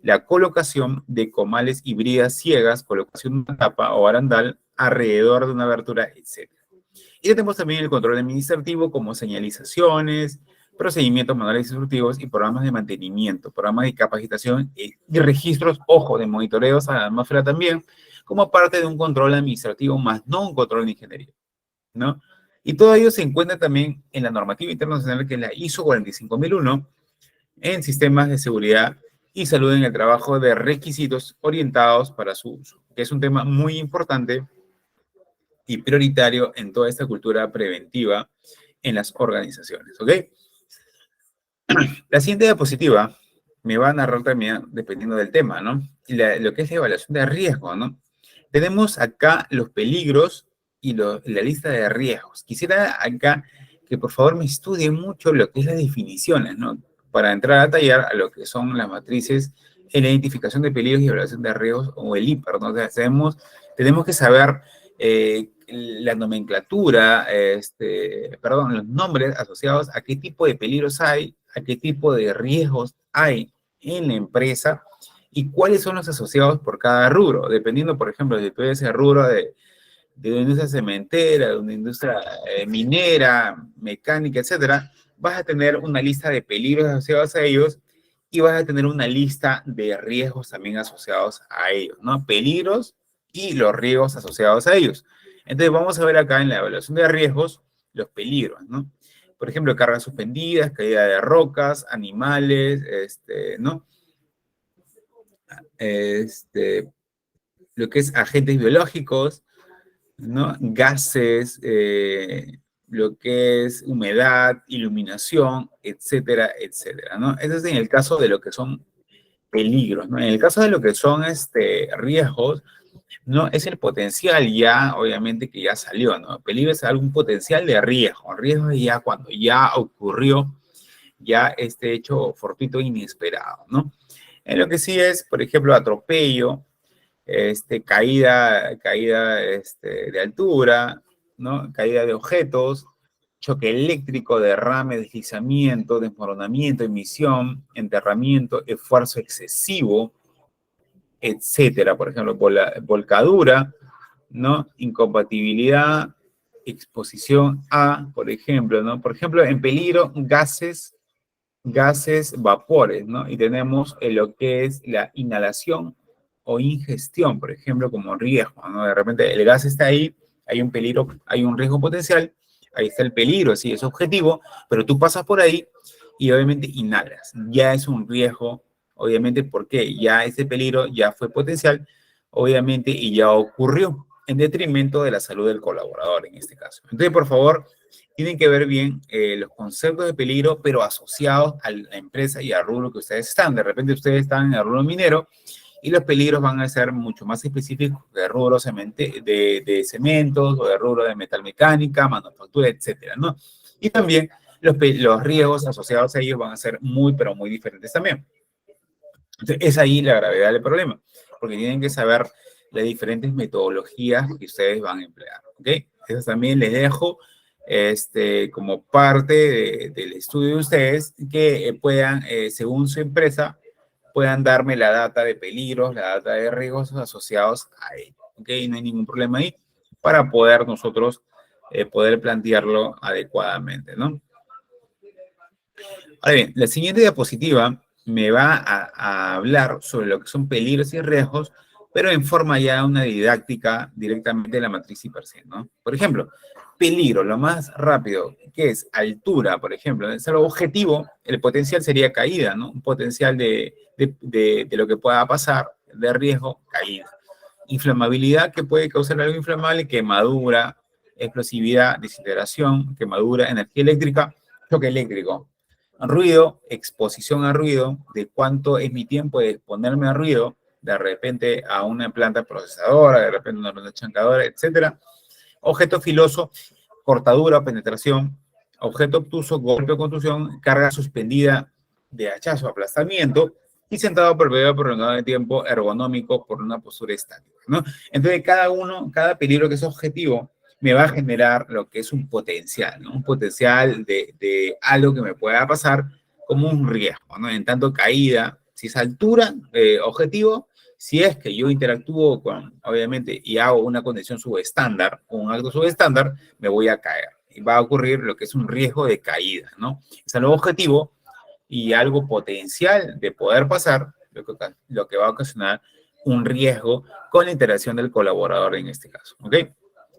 la colocación de comales y bridas ciegas, colocación de una tapa o barandal alrededor de una abertura, etc. Y tenemos también el control administrativo como señalizaciones, procedimientos manuales instructivos y programas de mantenimiento, programas de capacitación y registros, ojo, de monitoreos a la atmósfera también, como parte de un control administrativo más no un control de ingeniería, ¿no? Y todo ello se encuentra también en la normativa internacional que es la ISO 45001 en sistemas de seguridad y salud en el trabajo de requisitos orientados para su uso, que es un tema muy importante y prioritario en toda esta cultura preventiva en las organizaciones, ¿ok? La siguiente diapositiva me va a narrar también, dependiendo del tema, ¿no? Lo que es la evaluación de riesgo, ¿no? Tenemos acá los peligros y la lista de riesgos. Quisiera acá que por favor me estudien mucho lo que es las definiciones, ¿no? Para entrar a tallar a lo que son las matrices en la identificación de peligros y evaluación de riesgos, o el IPER, ¿no? O sea, tenemos que saber la nomenclatura, los nombres asociados a qué tipo de peligros hay, a qué tipo de riesgos hay en la empresa y cuáles son los asociados por cada rubro, dependiendo, por ejemplo, si tú eres el rubro de una industria cementera, de una industria minera, mecánica, etcétera, vas a tener una lista de peligros asociados a ellos y vas a tener una lista de riesgos también asociados a ellos, ¿no? Peligros y los riesgos asociados a ellos. Entonces vamos a ver acá en la evaluación de riesgos los peligros, ¿no? Por ejemplo, cargas suspendidas, caída de rocas, animales, ¿no? Lo que es agentes biológicos, ¿no? Gases, lo que es humedad, iluminación, etcétera, etcétera, ¿no? Eso es en el caso de lo que son peligros, ¿no? En el caso de lo que son riesgos, ¿no? Es el potencial ya, obviamente, que ya salió, ¿no? Peligro es algún potencial de riesgo. Riesgo es ya cuando ya ocurrió ya este hecho fortuito inesperado, ¿no? En lo que sí es, por ejemplo, atropello, caída de altura, ¿no? Caída de objetos, choque eléctrico, derrame, deslizamiento, desmoronamiento, emisión, enterramiento, esfuerzo excesivo, etcétera. Por ejemplo, volcadura, ¿no? Incompatibilidad, exposición a, por ejemplo, ¿no? Por ejemplo, en peligro, gases, vapores, ¿no? Y tenemos lo que es la inhalación o ingestión, por ejemplo, como riesgo, ¿no? De repente el gas está ahí, hay un peligro, hay un riesgo potencial, ahí está el peligro, sí, es objetivo, pero tú pasas por ahí y obviamente inhalas. Ya es un riesgo, obviamente, porque ya ese peligro ya fue potencial, obviamente, y ya ocurrió en detrimento de la salud del colaborador en este caso. Entonces, por favor, tienen que ver bien los conceptos de peligro, pero asociados a la empresa y al rubro que ustedes están. De repente ustedes están en el rubro minero y los peligros van a ser mucho más específicos de rubro de cementos o de rubro de metalmecánica, manufactura, etcétera, ¿no? Y también los riesgos asociados a ellos van a ser muy, pero muy diferentes también. Entonces, es ahí la gravedad del problema, porque tienen que saber las diferentes metodologías que ustedes van a emplear, ¿ok? Eso también les dejo como parte del estudio de ustedes, que puedan, según su empresa, puedan darme la data de peligros, la data de riesgos asociados a ello, ¿ok? No hay ningún problema ahí para poder nosotros poder plantearlo adecuadamente, ¿no? Ahora bien, la siguiente diapositiva me va a hablar sobre lo que son peligros y riesgos, pero en forma ya una didáctica directamente de la matriz y per se, ¿no? Por ejemplo, peligro, lo más rápido, que es altura, por ejemplo, es algo objetivo, el potencial sería caída, ¿no? Un potencial de lo que pueda pasar, de riesgo, caída. Inflamabilidad, que puede causar algo inflamable, quemadura, explosividad, desintegración, quemadura, energía eléctrica, choque eléctrico. Ruido, exposición a ruido, de cuánto es mi tiempo de exponerme a ruido, de repente a una planta procesadora, de repente a una planta chancadora, etcétera. Objeto filoso, cortadura o penetración. Objeto obtuso, golpe o contusión, carga suspendida de hachazo, aplastamiento, y sentado por periodo prolongado de tiempo, ergonómico por una postura estática, ¿no? Entonces, cada peligro que es objetivo, me va a generar lo que es un potencial, ¿no? Un potencial de algo que me pueda pasar como un riesgo, ¿no? En tanto caída, si es altura, objetivo, si es que yo interactúo con, obviamente, y hago una condición subestándar o un acto subestándar, me voy a caer. Y va a ocurrir lo que es un riesgo de caída, ¿no? Es algo objetivo y algo potencial de poder pasar, lo que va a ocasionar un riesgo con la interacción del colaborador en este caso, ¿ok?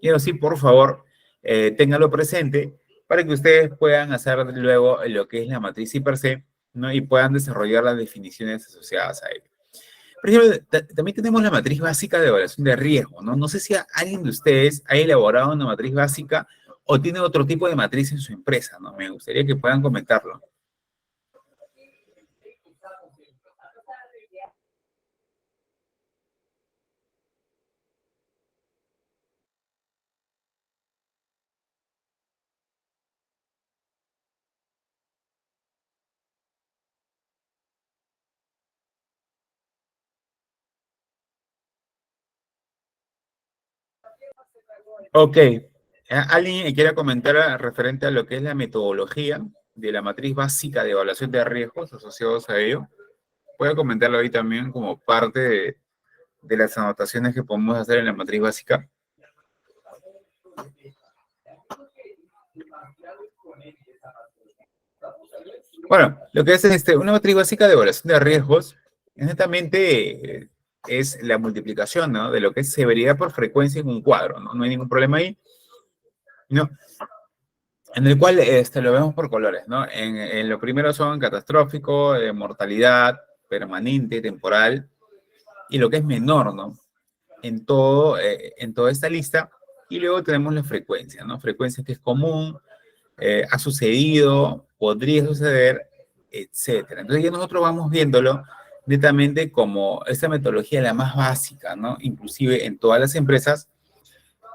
Y así, por favor, ténganlo presente para que ustedes puedan hacer luego lo que es la matriz y per se, ¿no? Y puedan desarrollar las definiciones asociadas a ello. Por ejemplo, también tenemos la matriz básica de evaluación de riesgo, ¿no? No sé si alguien de ustedes ha elaborado una matriz básica o tiene otro tipo de matriz en su empresa, ¿no? Me gustaría que puedan comentarlo. Ok. ¿Alguien quiera comentar referente a lo que es la metodología de la matriz básica de evaluación de riesgos asociados a ello? Puede comentarlo ahí también como parte de las anotaciones que podemos hacer en la matriz básica. Bueno, lo que es una matriz básica de evaluación de riesgos es netamente es la multiplicación, ¿no? De lo que es severidad por frecuencia en un cuadro, ¿no? No hay ningún problema ahí, ¿no? En el cual lo vemos por colores, ¿no? En lo primero son catastrófico, mortalidad, permanente, temporal, y lo que es menor, ¿no? En toda esta lista. Y luego tenemos la frecuencia, ¿no? Frecuencia que es común, ha sucedido, podría suceder, etcétera. Entonces ya nosotros vamos viéndolo netamente como esta metodología la más básica, ¿no? Inclusive en todas las empresas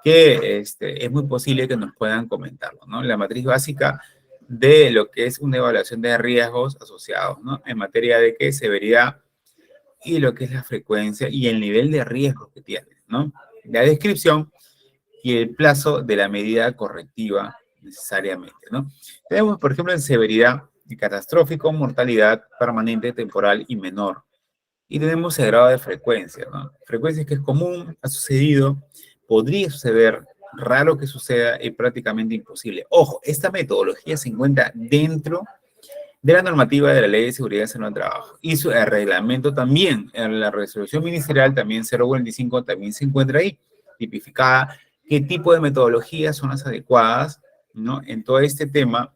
que es muy posible que nos puedan comentarlo, ¿no? La matriz básica de lo que es una evaluación de riesgos asociados, ¿no? En materia de qué severidad y lo que es la frecuencia y el nivel de riesgo que tiene, ¿no? La descripción y el plazo de la medida correctiva necesariamente, ¿no? Tenemos, por ejemplo, en severidad catastrófico, mortalidad permanente, temporal y menor. Y tenemos el grado de frecuencia, ¿no? Frecuencia que es común, ha sucedido, podría suceder, raro que suceda y prácticamente imposible. Ojo, esta metodología se encuentra dentro de la normativa de la Ley de Seguridad y Salud del Trabajo. Y su reglamento también, en la resolución ministerial también 045 también se encuentra ahí, tipificada qué tipo de metodologías son las adecuadas, ¿no? En todo este tema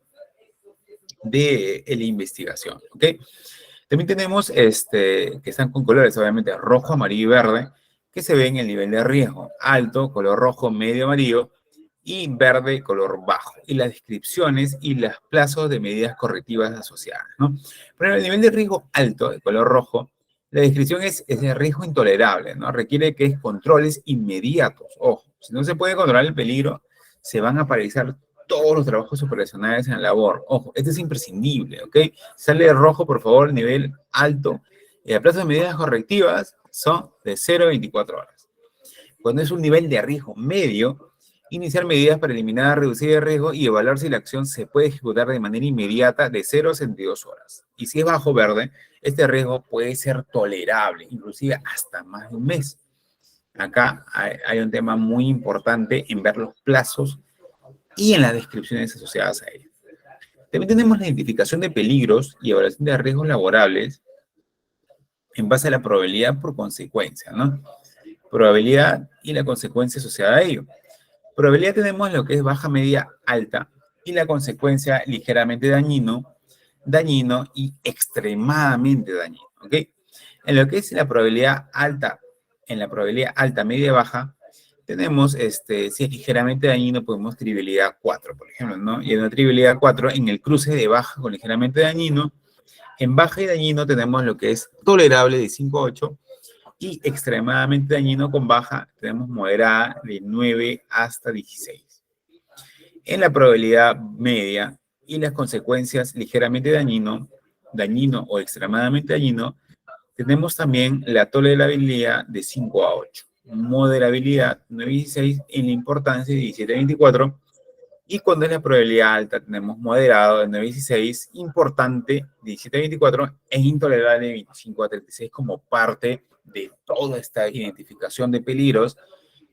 de la investigación, ¿ok? También tenemos que están con colores, obviamente, rojo, amarillo y verde, que se ven el nivel de riesgo. Alto, color rojo, medio amarillo, y verde, color bajo. Y las descripciones y los plazos de medidas correctivas asociadas, ¿no? Pero el nivel de riesgo alto, de color rojo, la descripción es de riesgo intolerable, ¿no? Requiere que es controles inmediatos. Ojo, si no se puede controlar el peligro, se van a paralizar todos los trabajos operacionales en la labor. Ojo, este es imprescindible, ¿ok? Sale de rojo, por favor, nivel alto. Y el plazo de medidas correctivas son de 0 a 24 horas. Cuando es un nivel de riesgo medio, iniciar medidas para eliminar, reducir el riesgo y evaluar si la acción se puede ejecutar de manera inmediata de 0 a 72 horas. Y si es bajo verde, este riesgo puede ser tolerable, inclusive hasta más de un mes. Acá hay un tema muy importante en ver los plazos y en las descripciones asociadas a ello. También tenemos la identificación de peligros y evaluación de riesgos laborables en base a la probabilidad por consecuencia, ¿no? Probabilidad y la consecuencia asociada a ello. Probabilidad tenemos lo que es baja, media, alta y la consecuencia ligeramente dañino, dañino y extremadamente dañino, ¿ok? En lo que es la probabilidad alta, en la probabilidad alta, media, baja, tenemos, si es ligeramente dañino, podemos trivialidad 4, por ejemplo, ¿no? Y en la trivialidad 4, en el cruce de baja con ligeramente dañino, en baja y dañino tenemos lo que es tolerable de 5 a 8 y extremadamente dañino con baja tenemos moderada de 9 hasta 16. En la probabilidad media y las consecuencias ligeramente dañino, dañino o extremadamente dañino, tenemos también la tolerabilidad de 5 a 8, moderabilidad 9 y 16 en la importancia de 17 a 24, y cuando es la probabilidad alta tenemos moderado de 9 a 16, importante de 17 a 24 e intolerable de 25 a 36 como parte de toda esta identificación de peligros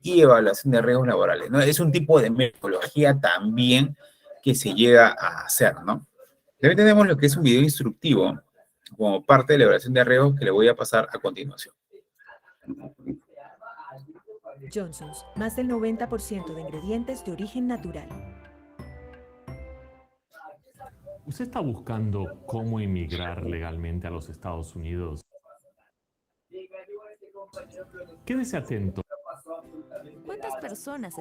y evaluación de riesgos laborales, ¿no? Es un tipo de metodología también que se llega a hacer, ¿no? También tenemos lo que es un video instructivo como parte de la evaluación de riesgos que le voy a pasar a continuación. Johnson's, más del 90% de ingredientes de origen natural. ¿Usted está buscando cómo emigrar legalmente a los Estados Unidos? Quédese atento. ¿Cuántas personas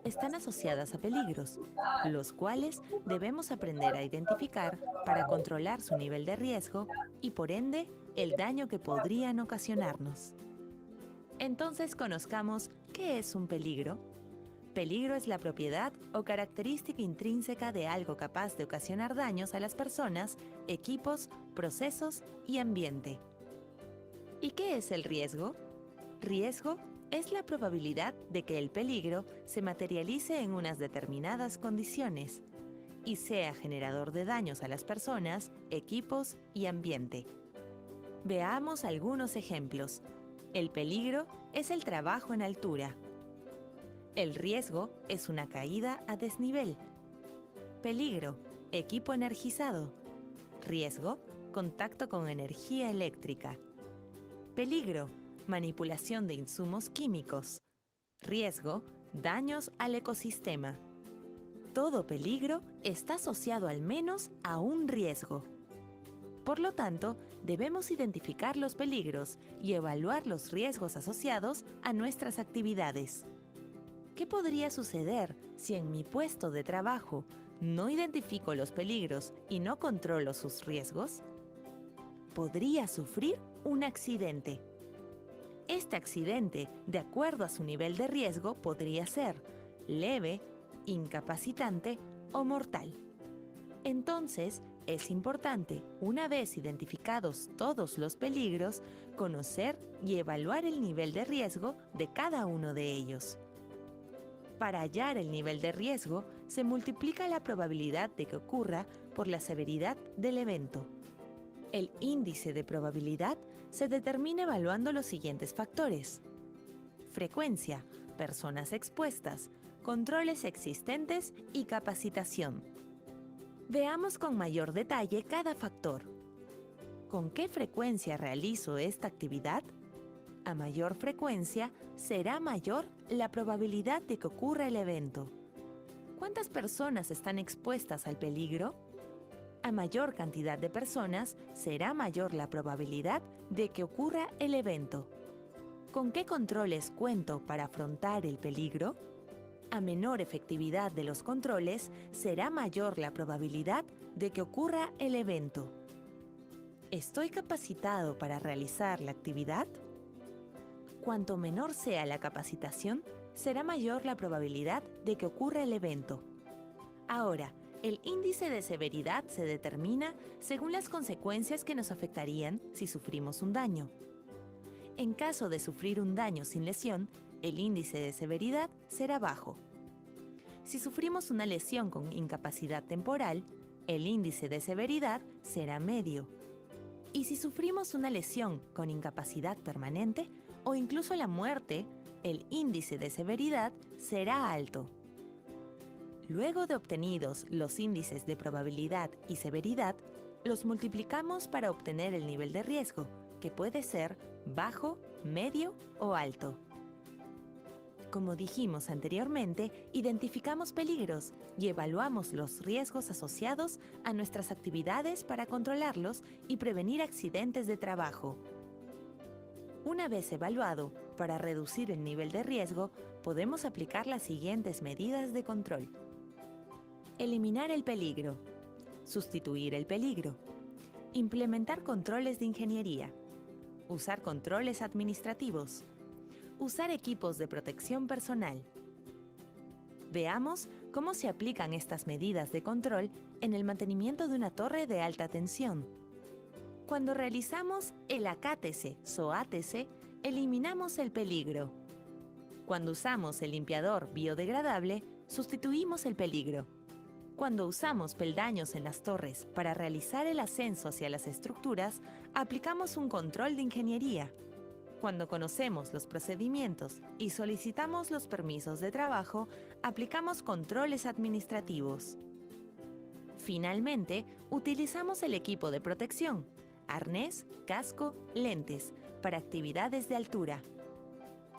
están asociadas a peligros, los cuales debemos aprender a identificar para controlar su nivel de riesgo y, por ende, el daño que podrían ocasionarnos? Entonces conozcamos qué es un peligro. Peligro es la propiedad o característica intrínseca de algo capaz de ocasionar daños a las personas, equipos, procesos y ambiente. ¿Y qué es el riesgo? Riesgo es la probabilidad de que el peligro se materialice en unas determinadas condiciones y sea generador de daños a las personas, equipos y ambiente. Veamos algunos ejemplos. El peligro es el trabajo en altura. El riesgo es una caída a desnivel. Peligro, equipo energizado. Riesgo, contacto con energía eléctrica. Peligro, manipulación de insumos químicos. Riesgo, daños al ecosistema. Todo peligro está asociado al menos a un riesgo. Por lo tanto, debemos identificar los peligros y evaluar los riesgos asociados a nuestras actividades. ¿Qué podría suceder si en mi puesto de trabajo no identifico los peligros y no controlo sus riesgos? Podría sufrir un accidente. Este accidente, de acuerdo a su nivel de riesgo, podría ser leve, incapacitante o mortal. Entonces, es importante, una vez identificados todos los peligros, conocer y evaluar el nivel de riesgo de cada uno de ellos. Para hallar el nivel de riesgo, se multiplica la probabilidad de que ocurra por la severidad del evento. El índice de probabilidad se determina evaluando los siguientes factores: frecuencia, personas expuestas, controles existentes y capacitación. Veamos con mayor detalle cada factor. ¿Con qué frecuencia realizo esta actividad? A mayor frecuencia, será mayor la probabilidad de que ocurra el evento. ¿Cuántas personas están expuestas al peligro? A mayor cantidad de personas, será mayor la probabilidad de que ocurra el evento. ¿Con qué controles cuento para afrontar el peligro? A menor efectividad de los controles, será mayor la probabilidad de que ocurra el evento. ¿Estoy capacitado para realizar la actividad? Cuanto menor sea la capacitación, será mayor la probabilidad de que ocurra el evento. Ahora, el índice de severidad se determina según las consecuencias que nos afectarían si sufrimos un daño. En caso de sufrir un daño sin lesión, el índice de severidad será bajo. Si sufrimos una lesión con incapacidad temporal, el índice de severidad será medio. Y si sufrimos una lesión con incapacidad permanente o incluso la muerte, el índice de severidad será alto. Luego de obtenidos los índices de probabilidad y severidad, los multiplicamos para obtener el nivel de riesgo, que puede ser bajo, medio o alto. Como dijimos anteriormente, identificamos peligros y evaluamos los riesgos asociados a nuestras actividades para controlarlos y prevenir accidentes de trabajo. Una vez evaluado, para reducir el nivel de riesgo, podemos aplicar las siguientes medidas de control. Eliminar el peligro. Sustituir el peligro. Implementar controles de ingeniería. Usar controles administrativos. Usar equipos de protección personal. Veamos cómo se aplican estas medidas de control en el mantenimiento de una torre de alta tensión. Cuando realizamos el AKTC-SOATC, eliminamos el peligro. Cuando usamos el limpiador biodegradable, sustituimos el peligro. Cuando usamos peldaños en las torres para realizar el ascenso hacia las estructuras, aplicamos un control de ingeniería. Cuando conocemos los procedimientos y solicitamos los permisos de trabajo, aplicamos controles administrativos. Finalmente, utilizamos el equipo de protección, arnés, casco, lentes, para actividades de altura.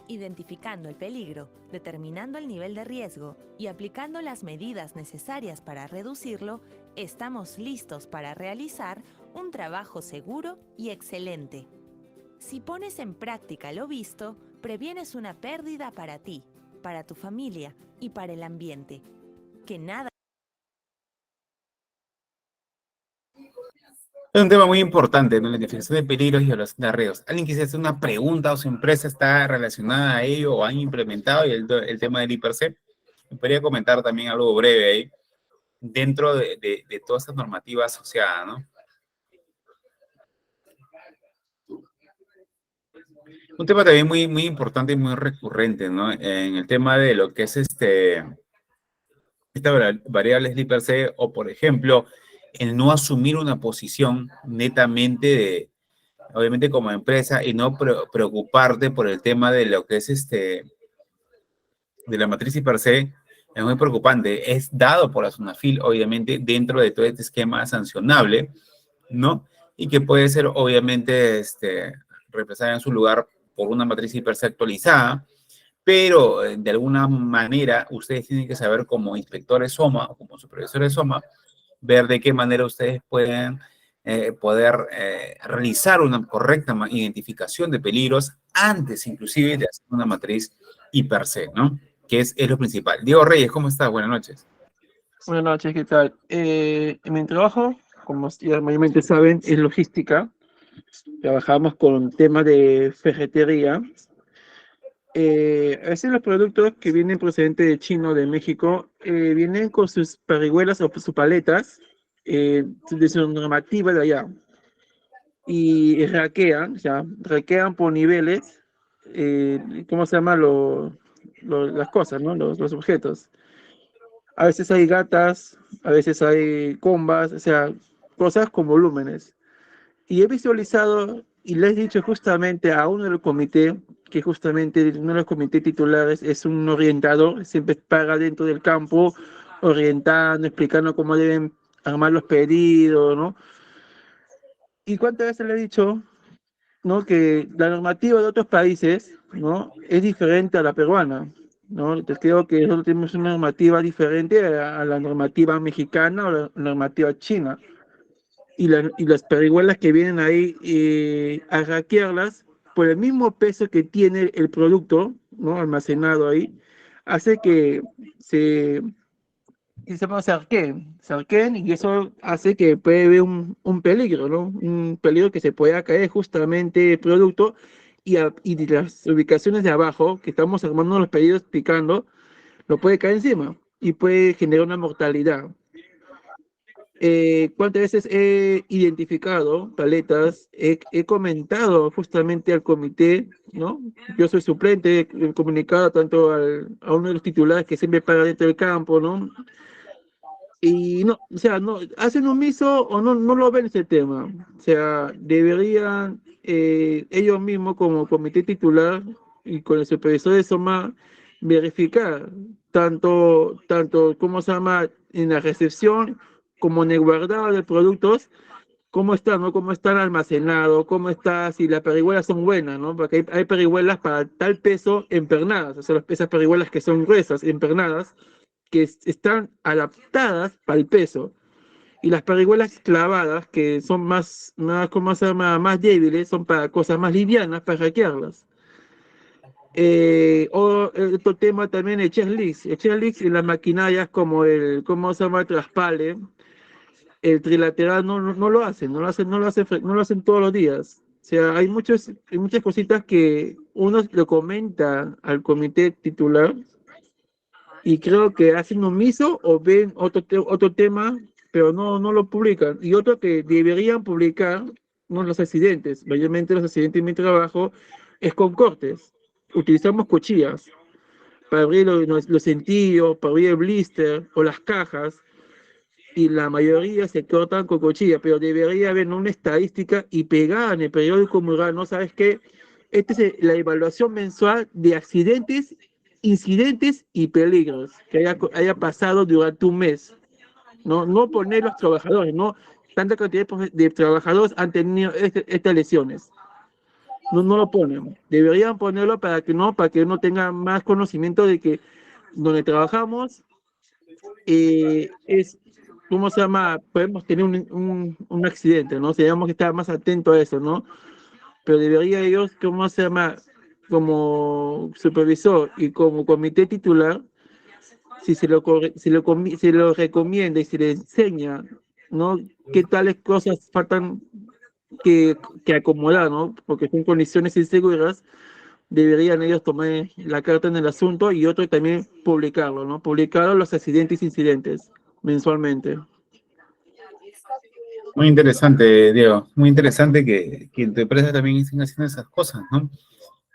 Identificando el peligro, determinando el nivel de riesgo y aplicando las medidas necesarias para reducirlo, estamos listos para realizar un trabajo seguro y excelente. Si pones en práctica lo visto, previenes una pérdida para ti, para tu familia y para el ambiente. Que nada. Es un tema muy importante, ¿no? La identificación de peligros y evaluación de riesgos. ¿Alguien quisiera hacer una pregunta o su empresa está relacionada a ello o han implementado el tema del IPRC? Me podría comentar también algo breve ahí, dentro de toda esta normativa asociada, ¿no? Un tema también muy, muy importante y muy recurrente, ¿no? En el tema de lo que es esta variable del IPRC o, por ejemplo, el no asumir una posición netamente obviamente como empresa y no preocuparte por el tema de lo que es de la matriz IPRC, es muy preocupante. Es dado por la SUNAFIL, obviamente, dentro de todo este esquema sancionable, ¿no? Y que puede ser, obviamente, reemplazada en su lugar por una matriz hiper-C actualizada, pero de alguna manera ustedes tienen que saber como inspectores SOMA o como supervisores SOMA, ver de qué manera ustedes pueden poder realizar una correcta identificación de peligros antes inclusive de hacer una matriz hiper-C, ¿no? Que es lo principal. Diego Reyes, ¿cómo estás? Buenas noches. Buenas noches, ¿qué tal? En mi trabajo, como ya mayormente saben, es logística. Trabajamos con temas de ferretería. A veces los productos que vienen procedentes de China o de México vienen con sus parihuelas o sus paletas de su normativa de allá. Y hackean, o sea, hackean por niveles, ¿cómo se llama? Las cosas, ¿no? Los objetos. A veces hay gatas, a veces hay combas, o sea, cosas con volúmenes. Y he visualizado y le he dicho justamente a uno del comité, que justamente uno de los comités titulares es un orientador, siempre para dentro del campo, orientando, explicando cómo deben armar los pedidos, ¿no? Y cuántas veces le he dicho, ¿no? Que la normativa de otros países, ¿no? Es diferente a la peruana, ¿no? Entonces creo que nosotros tenemos una normativa diferente a la normativa mexicana o la normativa china. Y las parihuelas que vienen ahí a hackearlas, por el mismo peso que tiene el producto, ¿no? Almacenado ahí, hace que se arqueen y eso hace que puede haber un peligro, ¿no? Un peligro que se pueda caer justamente el producto y de las ubicaciones de abajo, que estamos armando los pedidos picando, lo puede caer encima y puede generar una mortalidad. ¿Cuántas veces he identificado paletas? He comentado justamente al comité, ¿no? Yo soy suplente, he comunicado tanto a uno de los titulares que siempre para dentro del campo, ¿no? Y no, o sea, no, hacen omiso o no lo ven ese tema. O sea, deberían ellos mismos como comité titular y con el supervisor de SOMA verificar tanto, ¿cómo se llama? En la recepción como en el guardado de productos, cómo están, ¿no? Cómo están almacenados, cómo está, si las parihuelas son buenas, ¿no? Porque hay parihuelas para tal peso empernadas, o sea, esas parihuelas que son gruesas, empernadas, que están adaptadas para el peso. Y las parihuelas clavadas, que son ¿cómo se llama? Más débiles, son para cosas más livianas, para hackearlas. Otro tema también, el checklist. El checklist en las maquinarias como ¿cómo se llama? El traspale, el trilateral no lo hacen, no lo hacen todos los días. O sea, hay muchas cositas que uno lo comenta al comité titular y creo que hacen omiso o ven otro tema, pero no lo publican. Y otro que deberían publicar, no los accidentes. Mayormente los accidentes en mi trabajo es con cortes. Utilizamos cuchillas para abrir los sentidos, para abrir el blister o las cajas, y la mayoría se cortan con cuchilla, pero debería haber una estadística y pegar en el periódico mural, ¿no? ¿Sabes qué? Esta es la evaluación mensual de accidentes, incidentes y peligros que haya pasado durante un mes. No poner los trabajadores, no tanta cantidad de trabajadores han tenido estas lesiones. No lo ponen. Deberían ponerlo para que uno tenga más conocimiento de que donde trabajamos es, ¿cómo se llama? Podemos tener un accidente, ¿no? Tenemos que estar más atentos a eso, ¿no? Pero debería ellos, ¿cómo se llama? Como supervisor y como comité titular, si se lo recomienda y se le enseña, ¿no? ¿Qué tales cosas faltan que acomodar, ¿no? Porque son condiciones inseguras, deberían ellos tomar la carta en el asunto y otro también publicarlo, ¿no? Publicar los accidentes e incidentes mensualmente. Muy interesante, Diego. Muy interesante que en tu empresa también estén haciendo esas cosas, ¿no?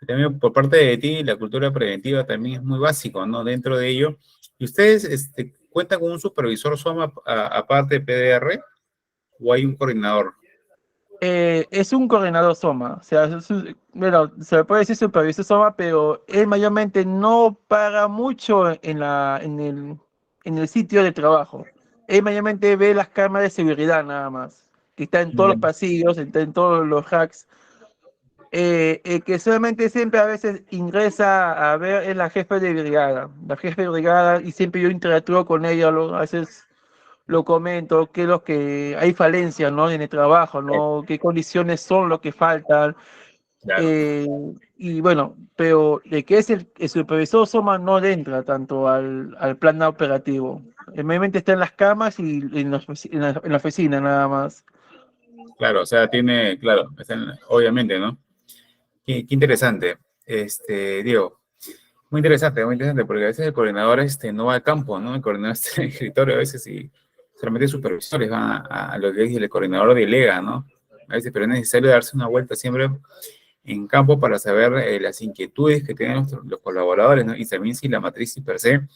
Y también por parte de ti, la cultura preventiva también es muy básico, ¿no? Dentro de ello. ¿Y ustedes cuentan con un supervisor SOMA aparte de PDR o hay un coordinador? Es un coordinador SOMA, o sea, bueno, se le puede decir supervisor SOMA, pero él mayormente no paga mucho en el sitio de trabajo. Él mayormente ve las cámaras de seguridad nada más. que está en todos los pasillos, está en todos los hacks, que solamente siempre a veces ingresa a ver es la jefa de brigada. La jefa de brigada, y siempre yo interactúo con ella, a veces lo comento, qué es lo que hay falencias, ¿no? En el trabajo, ¿no? Qué condiciones son lo que faltan. Claro. Y bueno, pero de que es el supervisor Soma no le entra tanto al plan operativo. Normalmente está en las camas y en la oficina nada más. Claro, o sea, tiene, claro, obviamente, ¿no? Qué interesante, Diego. Muy interesante, porque a veces el coordinador no va al campo, ¿no? El coordinador está en el escritorio a veces y solamente supervisores van a lo que es el coordinador delega, ¿no? A veces, pero es necesario darse una vuelta siempre en campo para saber las inquietudes que tienen los colaboradores, ¿no? Y también si la matriz per se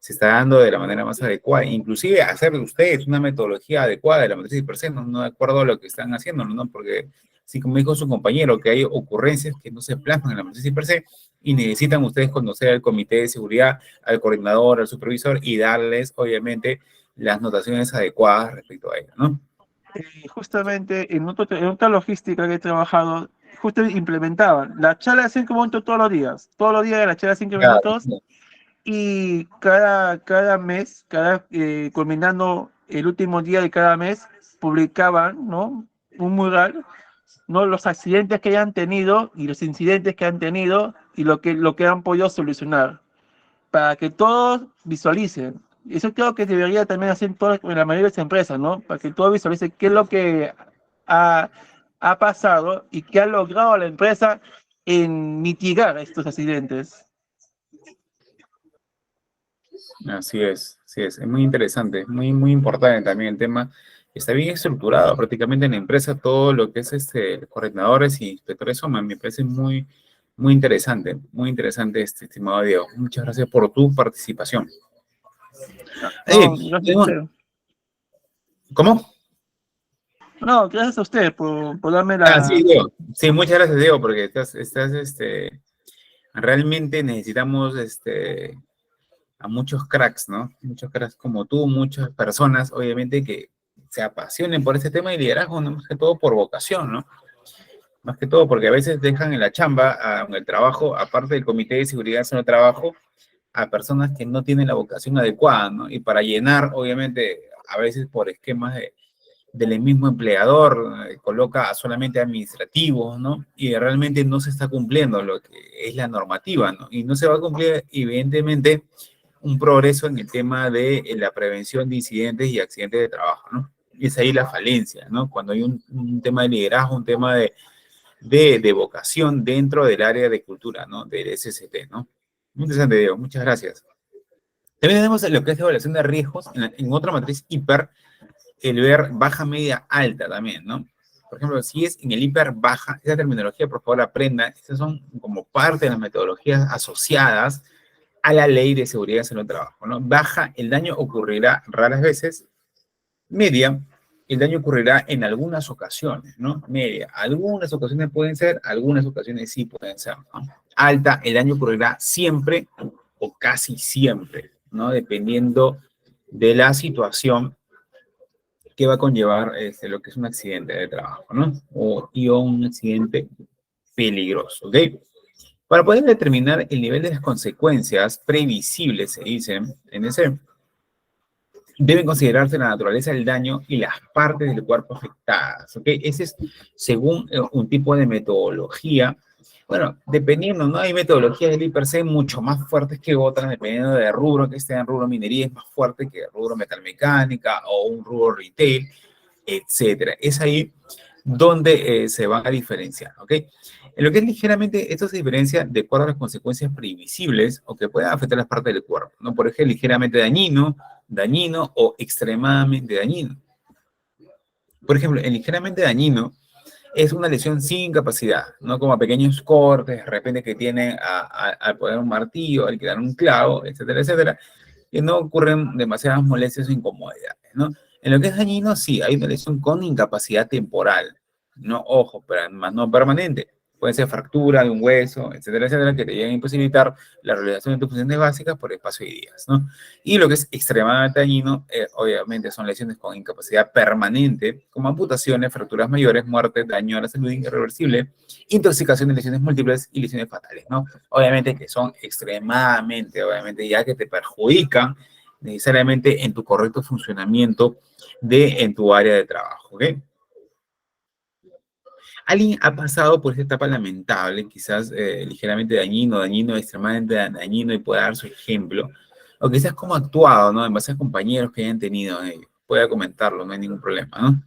está dando de la manera más adecuada, inclusive hacer de ustedes una metodología adecuada de la matriz per se, no de acuerdo a lo que están haciendo, ¿no? Porque, sí, como dijo su compañero, que hay ocurrencias que no se plasman en la matriz per se y necesitan ustedes conocer al comité de seguridad, al coordinador, al supervisor y darles, obviamente, las notaciones adecuadas respecto a ello, ¿no? Justamente en otra logística que he trabajado, justo implementaban la charla de 5 minutos todos los días de la charla de 5 minutos, y cada mes, culminando el último día de cada mes, publicaban, ¿no? Un mural, ¿no? Los accidentes que hayan tenido y los incidentes que han tenido y lo que han podido solucionar, para que todos visualicen. Eso creo que debería también hacer en la mayoría de las empresas, ¿no? Para que todos visualicen qué es lo que ha pasado y qué ha logrado la empresa en mitigar estos accidentes. Así es, sí es muy interesante, muy importante también el tema. Está bien estructurado prácticamente en la empresa todo lo que es coordinadores y inspectores SOMA. Me parece muy interesante, estimado Diego. Muchas gracias por tu participación. No, gracias a usted. ¿Cómo? No, gracias a usted por darme la... Sí, Diego. Sí, muchas gracias, Diego, porque realmente necesitamos a muchos cracks, ¿no? Muchos cracks como tú, muchas personas, obviamente, que se apasionen por este tema de liderazgo, ¿no? Más que todo por vocación, ¿no? Más que todo porque a veces dejan en la chamba, en el trabajo, aparte del comité de seguridad en el trabajo, a personas que no tienen la vocación adecuada, ¿no? Y para llenar, obviamente, a veces por esquemas del mismo empleador, coloca solamente administrativos, ¿no? Y realmente no se está cumpliendo lo que es la normativa, ¿no? Y no se va a cumplir, evidentemente, un progreso en el tema de la prevención de incidentes y accidentes de trabajo, ¿no? Y es ahí la falencia, ¿no? Cuando hay un tema de liderazgo, un tema de vocación dentro del área de cultura, ¿no? Del SST, ¿no? Muy interesante, Diego. Muchas gracias. También tenemos lo que es evaluación de riesgos en otra matriz hiper, el ver baja, media, alta también, ¿no? Por ejemplo, si es en el hiper baja, esa terminología, por favor, aprenda. Estas son como parte de las metodologías asociadas a la ley de seguridad en el trabajo, ¿no? Baja, el daño ocurrirá raras veces. Media, el daño ocurrirá en algunas ocasiones, ¿no? Media, algunas ocasiones pueden ser, algunas ocasiones sí pueden ser, ¿no? Alta, el daño ocurrirá siempre o casi siempre, ¿no? Dependiendo de la situación que va a conllevar lo que es un accidente de trabajo, ¿no? O un accidente peligroso, ¿ok? Para poder determinar el nivel de las consecuencias previsibles, se dice en ese, deben considerarse la naturaleza del daño y las partes del cuerpo afectadas, ¿ok? Ese es según un tipo de metodología. Bueno, dependiendo, ¿no? Hay metodologías del per se mucho más fuertes que otras, dependiendo del rubro que esté en rubro minería, es más fuerte que el rubro metalmecánica o un rubro retail, etcétera. Es ahí donde se van a diferenciar, ¿ok? En lo que es ligeramente, esto se diferencia de acuerdo a las consecuencias previsibles o que puedan afectar las partes del cuerpo, ¿no? Por ejemplo, ligeramente dañino o extremadamente dañino. Por ejemplo, el ligeramente dañino es una lesión sin capacidad, ¿no? Como pequeños cortes, de repente que tienen al poner un martillo, al quitar un clavo, etcétera, etcétera, que no ocurren demasiadas molestias o incomodidades, ¿no? En lo que es dañino, sí, hay una lesión con incapacidad temporal, ¿no? Ojo, pero más no permanente. Puede ser fractura de un hueso, etcétera, que te lleguen a imposibilitar la realización de tus funciones básicas por espacio y días, ¿no? Y lo que es extremadamente dañino, obviamente, son lesiones con incapacidad permanente, como amputaciones, fracturas mayores, muerte, daño a la salud irreversible, intoxicación de lesiones múltiples y lesiones fatales, ¿no? Obviamente que son extremadamente, obviamente, ya que te perjudican necesariamente en tu correcto funcionamiento en tu área de trabajo, ¿ok? ¿Alguien ha pasado por esta etapa lamentable, quizás ligeramente dañino, extremadamente dañino y puede dar su ejemplo? O quizás cómo ha actuado, ¿no? En base a compañeros que hayan tenido, pueda comentarlo, no hay ningún problema, ¿no?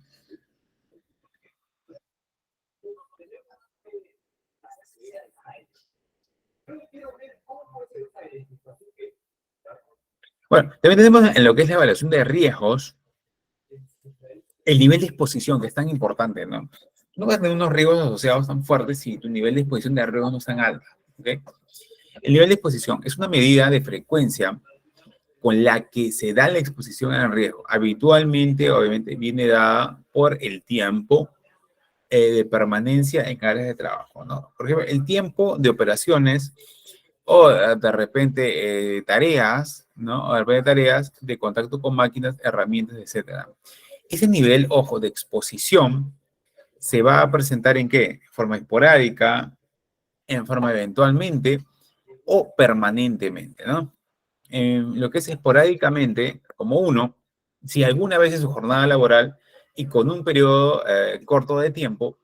Bueno, también tenemos en lo que es la evaluación de riesgos, el nivel de exposición, que es tan importante, ¿no? No vas a tener unos riesgos asociados tan fuertes si tu nivel de exposición de riesgos no es tan alto, ¿ok? El nivel de exposición es una medida de frecuencia con la que se da la exposición al riesgo. Habitualmente, obviamente, viene dada por el tiempo de permanencia en áreas de trabajo, ¿no? Por ejemplo, el tiempo de operaciones o de repente tareas, ¿no? O de repente tareas de contacto con máquinas, herramientas, etcétera. Ese nivel, ojo, de exposición se va a presentar ¿en qué? En forma esporádica, en forma eventualmente o permanentemente, ¿no? Lo que es esporádicamente, como uno, si alguna vez en su jornada laboral y con un periodo corto de tiempo,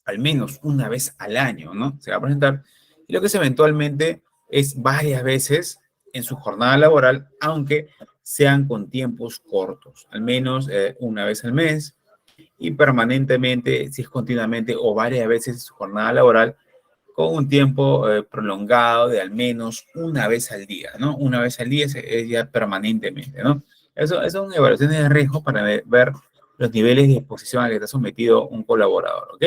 al menos una vez al año, ¿no? Se va a presentar. Y lo que es eventualmente es varias veces en su jornada laboral, aunque sean con tiempos cortos, al menos una vez al mes, y permanentemente, si es continuamente o varias veces en su jornada laboral, con un tiempo prolongado de al menos una vez al día, ¿no? Una vez al día es ya permanentemente, ¿no? Eso son evaluaciones de riesgo para ver los niveles de exposición a que está sometido un colaborador, ¿ok?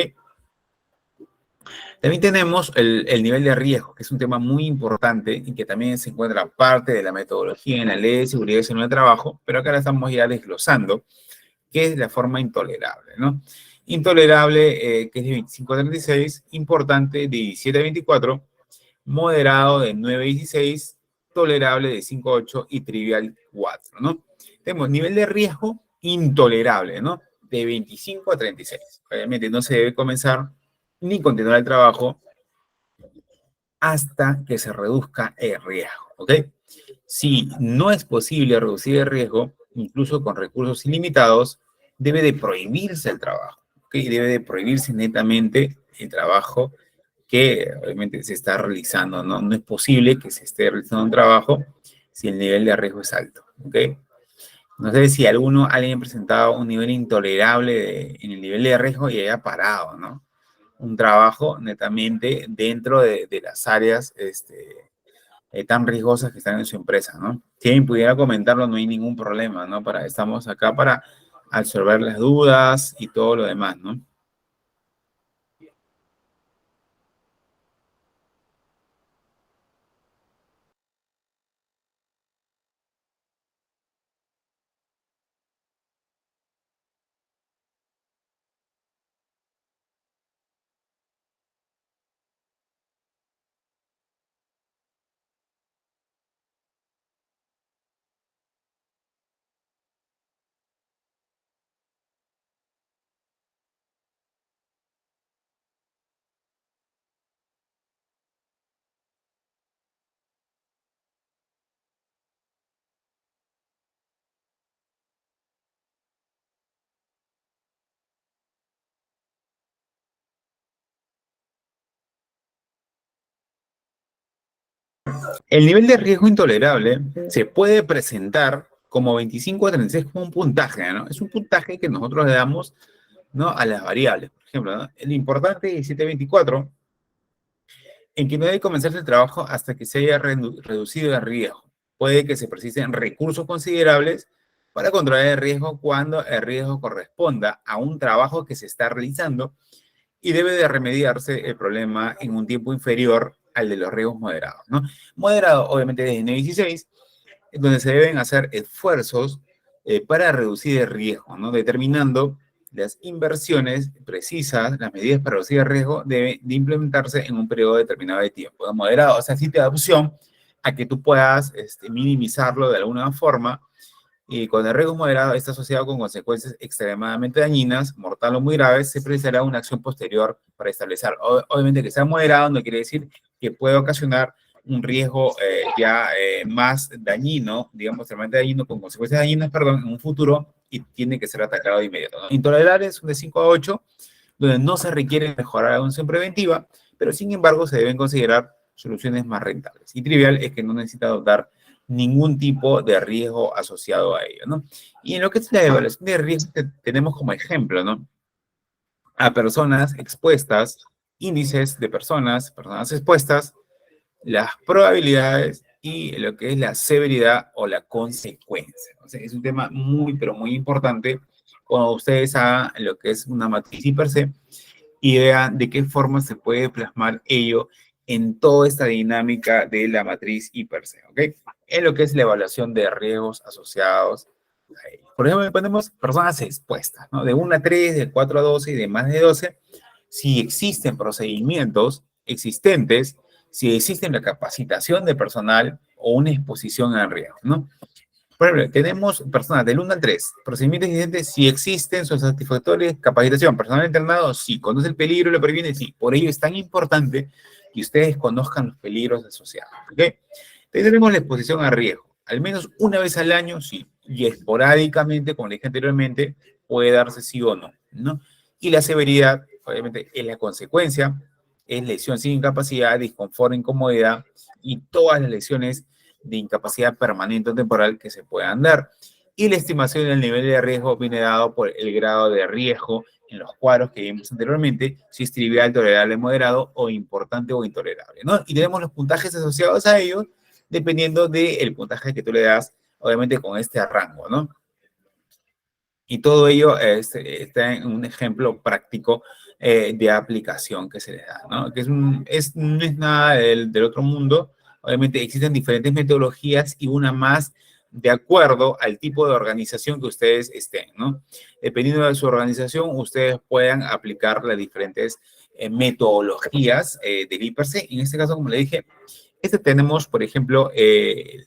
También tenemos el nivel de riesgo, que es un tema muy importante y que también se encuentra parte de la metodología en la Ley de Seguridad y Salud del Trabajo, pero acá la estamos ya desglosando, que es la forma intolerable, ¿no? Intolerable, que es de 25 a 36, importante de 17 a 24, moderado de 9 a 16, tolerable de 5 a 8 y trivial 4, ¿no? Tenemos nivel de riesgo intolerable, ¿no? De 25 a 36. Obviamente no se debe comenzar ni continuar el trabajo hasta que se reduzca el riesgo, ¿ok? Si no es posible reducir el riesgo, incluso con recursos ilimitados, debe de prohibirse el trabajo, ¿ok? Debe de prohibirse netamente el trabajo que obviamente se está realizando, ¿no? No es posible que se esté realizando un trabajo si el nivel de riesgo es alto, ¿ok? No sé si alguien ha presentado un nivel intolerable en el nivel de riesgo y haya parado, ¿no? Un trabajo netamente dentro de las áreas tan riesgosas que están en su empresa, ¿no? Si alguien pudiera comentarlo, no hay ningún problema, ¿no? Estamos acá para absorber las dudas y todo lo demás, ¿no? El nivel de riesgo intolerable se puede presentar como 25 a 36 como un puntaje, ¿no? Es un puntaje que nosotros le damos, ¿no? A las variables. Por ejemplo, ¿no? El importante es 17 a 24, en que no debe comenzarse el trabajo hasta que se haya reducido el riesgo. Puede que se precisen recursos considerables para controlar el riesgo cuando el riesgo corresponda a un trabajo que se está realizando y debe de remediarse el problema en un tiempo inferior al de los riesgos moderados, ¿no? Moderado, obviamente, desde 9 donde se deben hacer esfuerzos para reducir el riesgo, ¿no? Determinando las inversiones precisas, las medidas para reducir el riesgo, deben de implementarse en un periodo determinado de tiempo, ¿no? Moderado, o sea, sí te da opción a que tú puedas minimizarlo de alguna forma, y cuando el riesgo moderado está asociado con consecuencias extremadamente dañinas, mortal o muy graves, se precisará una acción posterior para establecer. Obviamente que sea moderado no quiere decir que puede ocasionar un riesgo más dañino, digamos, extremadamente dañino, con consecuencias dañinas, perdón, en un futuro, y tiene que ser atacado de inmediato, ¿no? Intolerables son de 5 a 8, donde no se requiere mejorar la acción preventiva, pero sin embargo se deben considerar soluciones más rentables. Y trivial es que no necesita adoptar ningún tipo de riesgo asociado a ello, ¿no? Y en lo que es la evaluación de riesgo, tenemos como ejemplo, ¿no? A personas expuestas, índices de personas expuestas, las probabilidades y lo que es la severidad o la consecuencia. O sea, es un tema muy, pero muy importante cuando ustedes hagan lo que es una matriz y per se y vean de qué forma se puede plasmar ello en toda esta dinámica de la matriz y per se, ¿ok? En lo que es la evaluación de riesgos asociados a ello. Por ejemplo, ponemos personas expuestas, ¿no? De 1 a 3, de 4 a 12 y de más de 12, si existen procedimientos existentes, si existe la capacitación de personal o una exposición al riesgo, ¿no? Por ejemplo, tenemos personas del 1 al 3, procedimientos existentes, si existen, son satisfactorios, capacitación, personal entrenado, sí, conoce el peligro y lo previene, sí. Por ello es tan importante que ustedes conozcan los peligros asociados, ¿ok? Entonces tenemos la exposición a riesgo, al menos una vez al año, sí, y esporádicamente, como le dije anteriormente, puede darse sí o no, ¿no? Y la severidad, obviamente, es la consecuencia, es lesión sin incapacidad, disconfort, incomodidad y todas las lesiones de incapacidad permanente o temporal que se puedan dar. Y la estimación del nivel de riesgo viene dado por el grado de riesgo en los cuadros que vimos anteriormente, si es trivial, tolerable, moderado o importante o intolerable, ¿no? Y tenemos los puntajes asociados a ellos dependiendo del puntaje que tú le das, obviamente con este rango, ¿no? Y todo ello está en un ejemplo práctico de aplicación que se le da, ¿no? Que no es nada del otro mundo. Obviamente existen diferentes metodologías y una más de acuerdo al tipo de organización que ustedes estén, ¿no? Dependiendo de su organización, ustedes puedan aplicar las diferentes metodologías del IPRC. En este caso, como le dije, tenemos, por ejemplo, el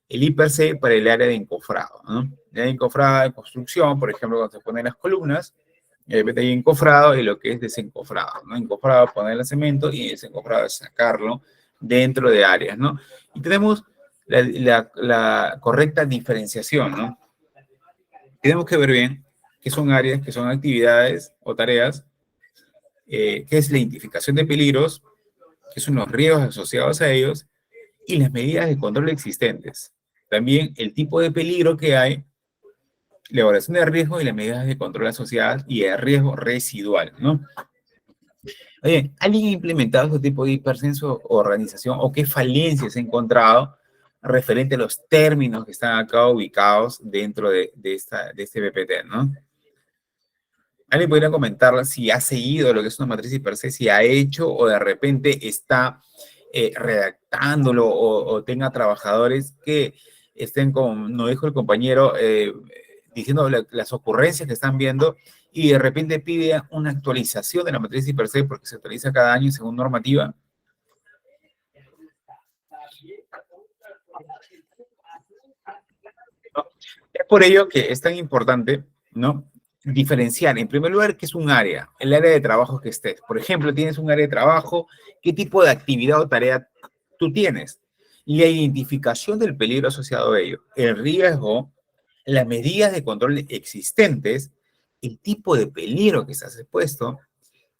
IPRC para el área de encofrado, ¿no? El área de encofrado de construcción, por ejemplo, cuando se ponen las columnas, hay encofrado y lo que es desencofrado, ¿no? Encofrado, ponerle cemento y desencofrado es sacarlo dentro de áreas, ¿no? Y tenemos la correcta diferenciación, ¿no? Tenemos que ver bien qué son áreas, qué son actividades o tareas, qué es la identificación de peligros, qué son los riesgos asociados a ellos y las medidas de control existentes. También el tipo de peligro que hay, la evaluación de riesgo y las medidas de control asociadas y el riesgo residual, ¿no? Oye, ¿alguien ha implementado este tipo de IPRC en su organización o qué falencias ha encontrado referente a los términos que están acá ubicados dentro de este PPT, ¿no? ¿Alguien podría comentar si ha seguido lo que es una matriz IPRC, si ha hecho o de repente está redactándolo o tenga trabajadores que estén, como nos dijo el compañero, diciendo las ocurrencias que están viendo y de repente pide una actualización de la matriz IPRC porque se actualiza cada año según normativa? ¿No? Es por ello que es tan importante, ¿no?, diferenciar, en primer lugar, qué es un área, el área de trabajo que estés. Por ejemplo, tienes un área de trabajo, ¿qué tipo de actividad o tarea tú tienes? La identificación del peligro asociado a ello, el riesgo, las medidas de control existentes, el tipo de peligro que estás expuesto,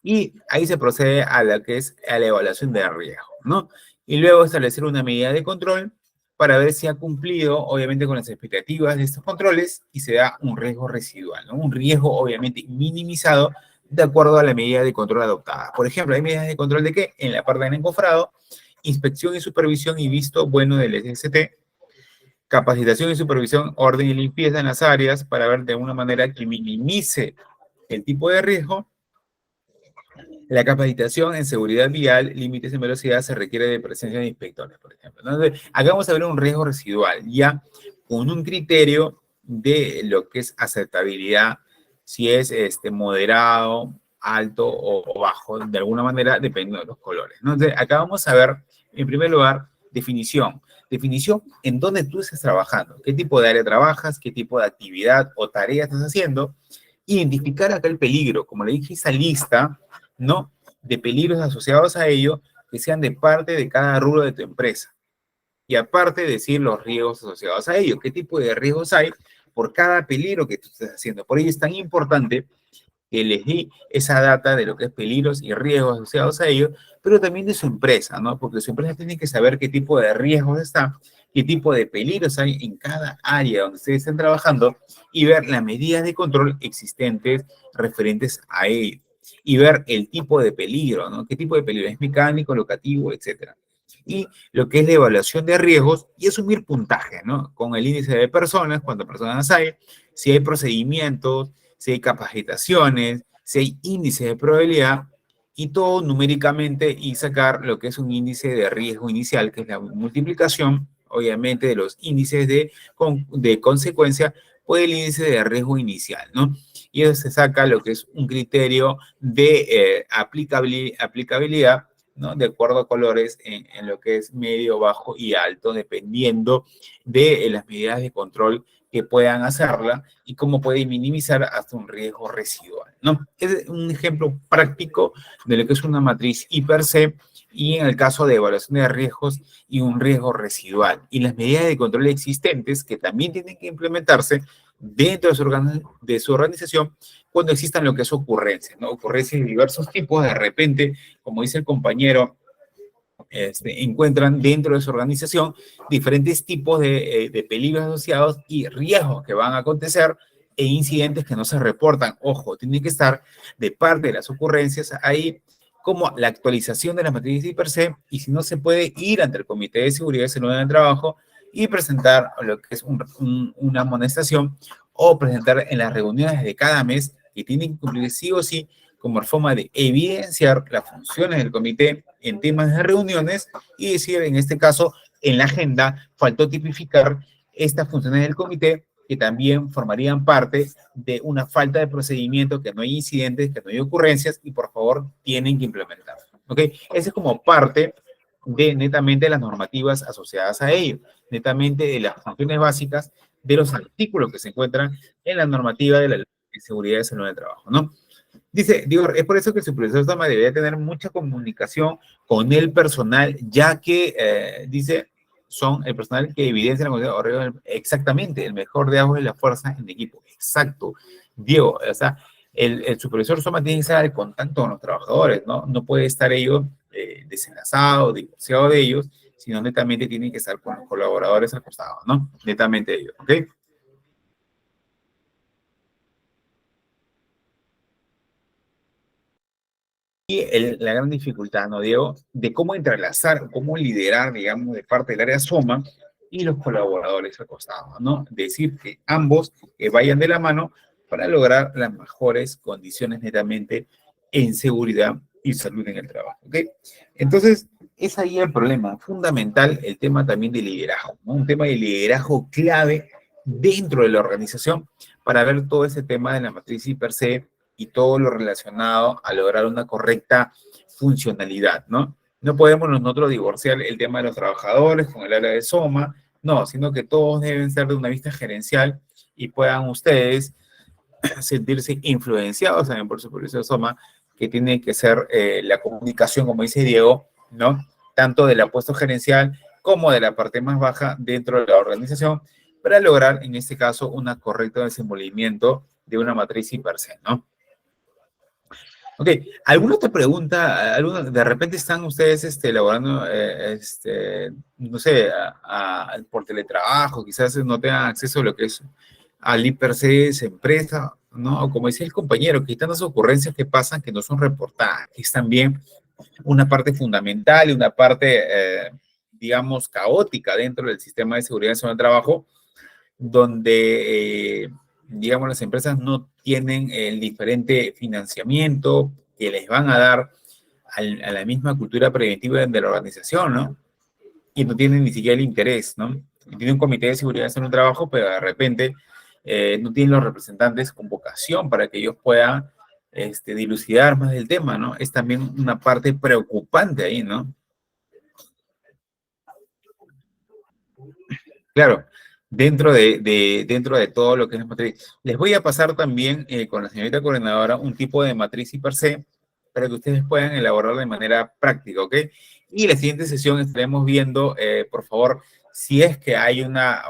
y ahí se procede a lo que es a la evaluación de riesgo, ¿no? Y luego establecer una medida de control para ver si ha cumplido, obviamente, con las expectativas de estos controles y se da un riesgo residual, ¿no? Un riesgo, obviamente, minimizado de acuerdo a la medida de control adoptada. Por ejemplo, ¿hay medidas de control de qué? En la parte del encofrado, inspección y supervisión y visto bueno del SST, capacitación y supervisión, orden y limpieza en las áreas para ver de una manera que minimice el tipo de riesgo. La capacitación en seguridad vial, límites en velocidad, se requiere de presencia de inspectores, por ejemplo. Entonces, acá vamos a ver un riesgo residual, ya con un criterio de lo que es aceptabilidad si es moderado, alto o bajo, de alguna manera, dependiendo de los colores, ¿no? Entonces, acá vamos a ver, en primer lugar, definición. Definición en dónde tú estás trabajando, qué tipo de área trabajas, qué tipo de actividad o tarea estás haciendo. Identificar acá el peligro, como le dije, esa lista, ¿no? De peligros asociados a ello, que sean de parte de cada rubro de tu empresa. Y aparte decir los riesgos asociados a ello, qué tipo de riesgos hay por cada peligro que tú estés haciendo. Por ello es tan importante que les di esa data de lo que es peligros y riesgos asociados a ello, pero también de su empresa, ¿no? Porque su empresa tiene que saber qué tipo de riesgos está, qué tipo de peligros hay en cada área donde ustedes estén trabajando y ver las medidas de control existentes referentes a ello. Y ver el tipo de peligro, ¿no? ¿Qué tipo de peligro es mecánico, locativo, etcétera? Y lo que es la evaluación de riesgos y asumir puntaje, ¿no? Con el índice de personas, cuántas personas hay, si hay procedimientos, si hay capacitaciones, si hay índice de probabilidad y todo numéricamente y sacar lo que es un índice de riesgo inicial, que es la multiplicación, obviamente, de los índices de consecuencia por el índice de riesgo inicial, ¿no? Y eso se saca lo que es un criterio de aplicabilidad, ¿no? De acuerdo a colores en lo que es medio, bajo y alto, dependiendo de las medidas de control que puedan hacerla y cómo puede minimizar hasta un riesgo residual, ¿no? Es un ejemplo práctico de lo que es una matriz I per C y en el caso de evaluación de riesgos y un riesgo residual. Y las medidas de control existentes que también tienen que implementarse dentro de su organización cuando existan lo que es ocurrencias, ¿no? Ocurrencias de diversos tipos, de repente, como dice el compañero, encuentran dentro de su organización diferentes tipos de peligros asociados y riesgos que van a acontecer e incidentes que no se reportan. Ojo, tiene que estar de parte de las ocurrencias ahí como la actualización de las matrices per se y si no se puede ir ante el Comité de Seguridad y Salud en el Trabajo y presentar lo que es una amonestación o presentar en las reuniones de cada mes que tienen que cumplir sí o sí como forma de evidenciar las funciones del comité en temas de reuniones y decir, en este caso, en la agenda, faltó tipificar estas funciones del comité que también formarían parte de una falta de procedimiento, que no hay incidentes, que no hay ocurrencias y por favor tienen que implementar. ¿Ok? Esa es como parte de netamente las normativas asociadas a ello, netamente de las funciones básicas de los artículos que se encuentran en la normativa de la Ley de Seguridad y Salud del Trabajo, ¿no? Dice, digo, es por eso que el supervisor de toma debería tener mucha comunicación con el personal, ya que, dice, son el personal que evidencia la condición exactamente, el mejor de ambos es la fuerza en equipo. Exacto, Diego, o sea, el supervisor Soma tiene que estar al contacto con los trabajadores, ¿no? No puede estar ellos desenlazados, divorciados de ellos, sino netamente tienen que estar con los colaboradores al costado, ¿no? Netamente ellos, ¿ok? Y la gran dificultad, ¿no, Diego? De cómo entrelazar, cómo liderar, digamos, de parte del área SOMA y los colaboradores al costado, ¿no? Decir que ambos vayan de la mano para lograr las mejores condiciones netamente en seguridad y salud en el trabajo, ¿ok? Entonces, es ahí el problema fundamental, el tema también de liderazgo, ¿no? Un tema de liderazgo clave dentro de la organización para ver todo ese tema de la matriz I per se y todo lo relacionado a lograr una correcta funcionalidad, ¿no? No podemos nosotros divorciar el tema de los trabajadores con el área de SOMA, no, sino que todos deben ser de una vista gerencial y puedan ustedes sentirse influenciados también por su supervisor SOMA, que tiene que ser la comunicación, como dice Diego, ¿no? Tanto del puesto gerencial como de la parte más baja dentro de la organización, para lograr, en este caso, un correcto desenvolvimiento de una matriz I per se, ¿no? Ok, ¿alguna otra pregunta? De repente están ustedes elaborando, no sé, por teletrabajo, quizás no tengan acceso a lo que es al I per se, esa empresa, ¿no? O como decía el compañero, que hay tantas ocurrencias que pasan que no son reportadas, que es también una parte fundamental y una parte, digamos, caótica dentro del sistema de seguridad en el trabajo, donde, digamos, las empresas no tienen el diferente financiamiento que les van a dar a la misma cultura preventiva de la organización, ¿no? Y no tienen ni siquiera el interés, ¿no? Y tiene un comité de seguridad en el trabajo, pero de repente no tienen los representantes con vocación para que ellos puedan dilucidar más del tema, ¿no? Es también una parte preocupante ahí, ¿no? Claro, dentro de todo lo que es la matriz. Les voy a pasar también con la señorita coordinadora un tipo de matriz y per se para que ustedes puedan elaborar de manera práctica, ¿ok? Y la siguiente sesión estaremos viendo, por favor, si es que hay una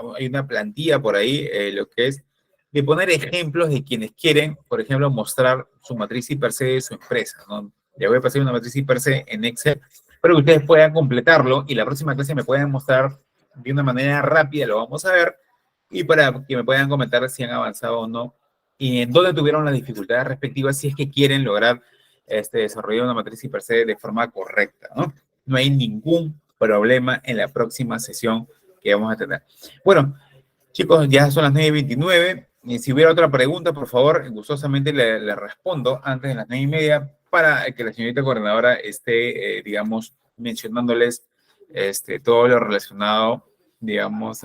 plantilla por ahí, lo que es de poner ejemplos de quienes quieren, por ejemplo, mostrar su matriz y per se de su empresa, ¿no? Les voy a pasar una matriz y per se en Excel para que ustedes puedan completarlo y la próxima clase me puedan mostrar de una manera rápida, lo vamos a ver, y para que me puedan comentar si han avanzado o no y en dónde tuvieron las dificultades respectivas si es que quieren lograr desarrollar una matriz y per se de forma correcta, ¿no? No hay ningún problema en la próxima sesión que vamos a tener. Bueno, chicos, ya son las 9:29. Y si hubiera otra pregunta, por favor, gustosamente le respondo antes de las 9:30 para que la señorita coordinadora esté, digamos, mencionándoles todo lo relacionado, digamos,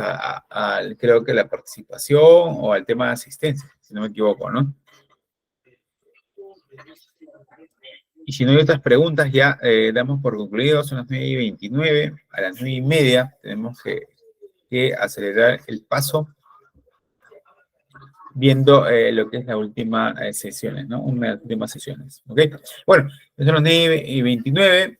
creo que la participación o al tema de asistencia, si no me equivoco, ¿no? Y si no hay otras preguntas, ya damos por concluido, son las 9:29, a las 9:30 tenemos que acelerar el paso viendo lo que es la última sesiones, ¿no? Una de las últimas sesiones, ¿ok? Bueno, son las 9:29.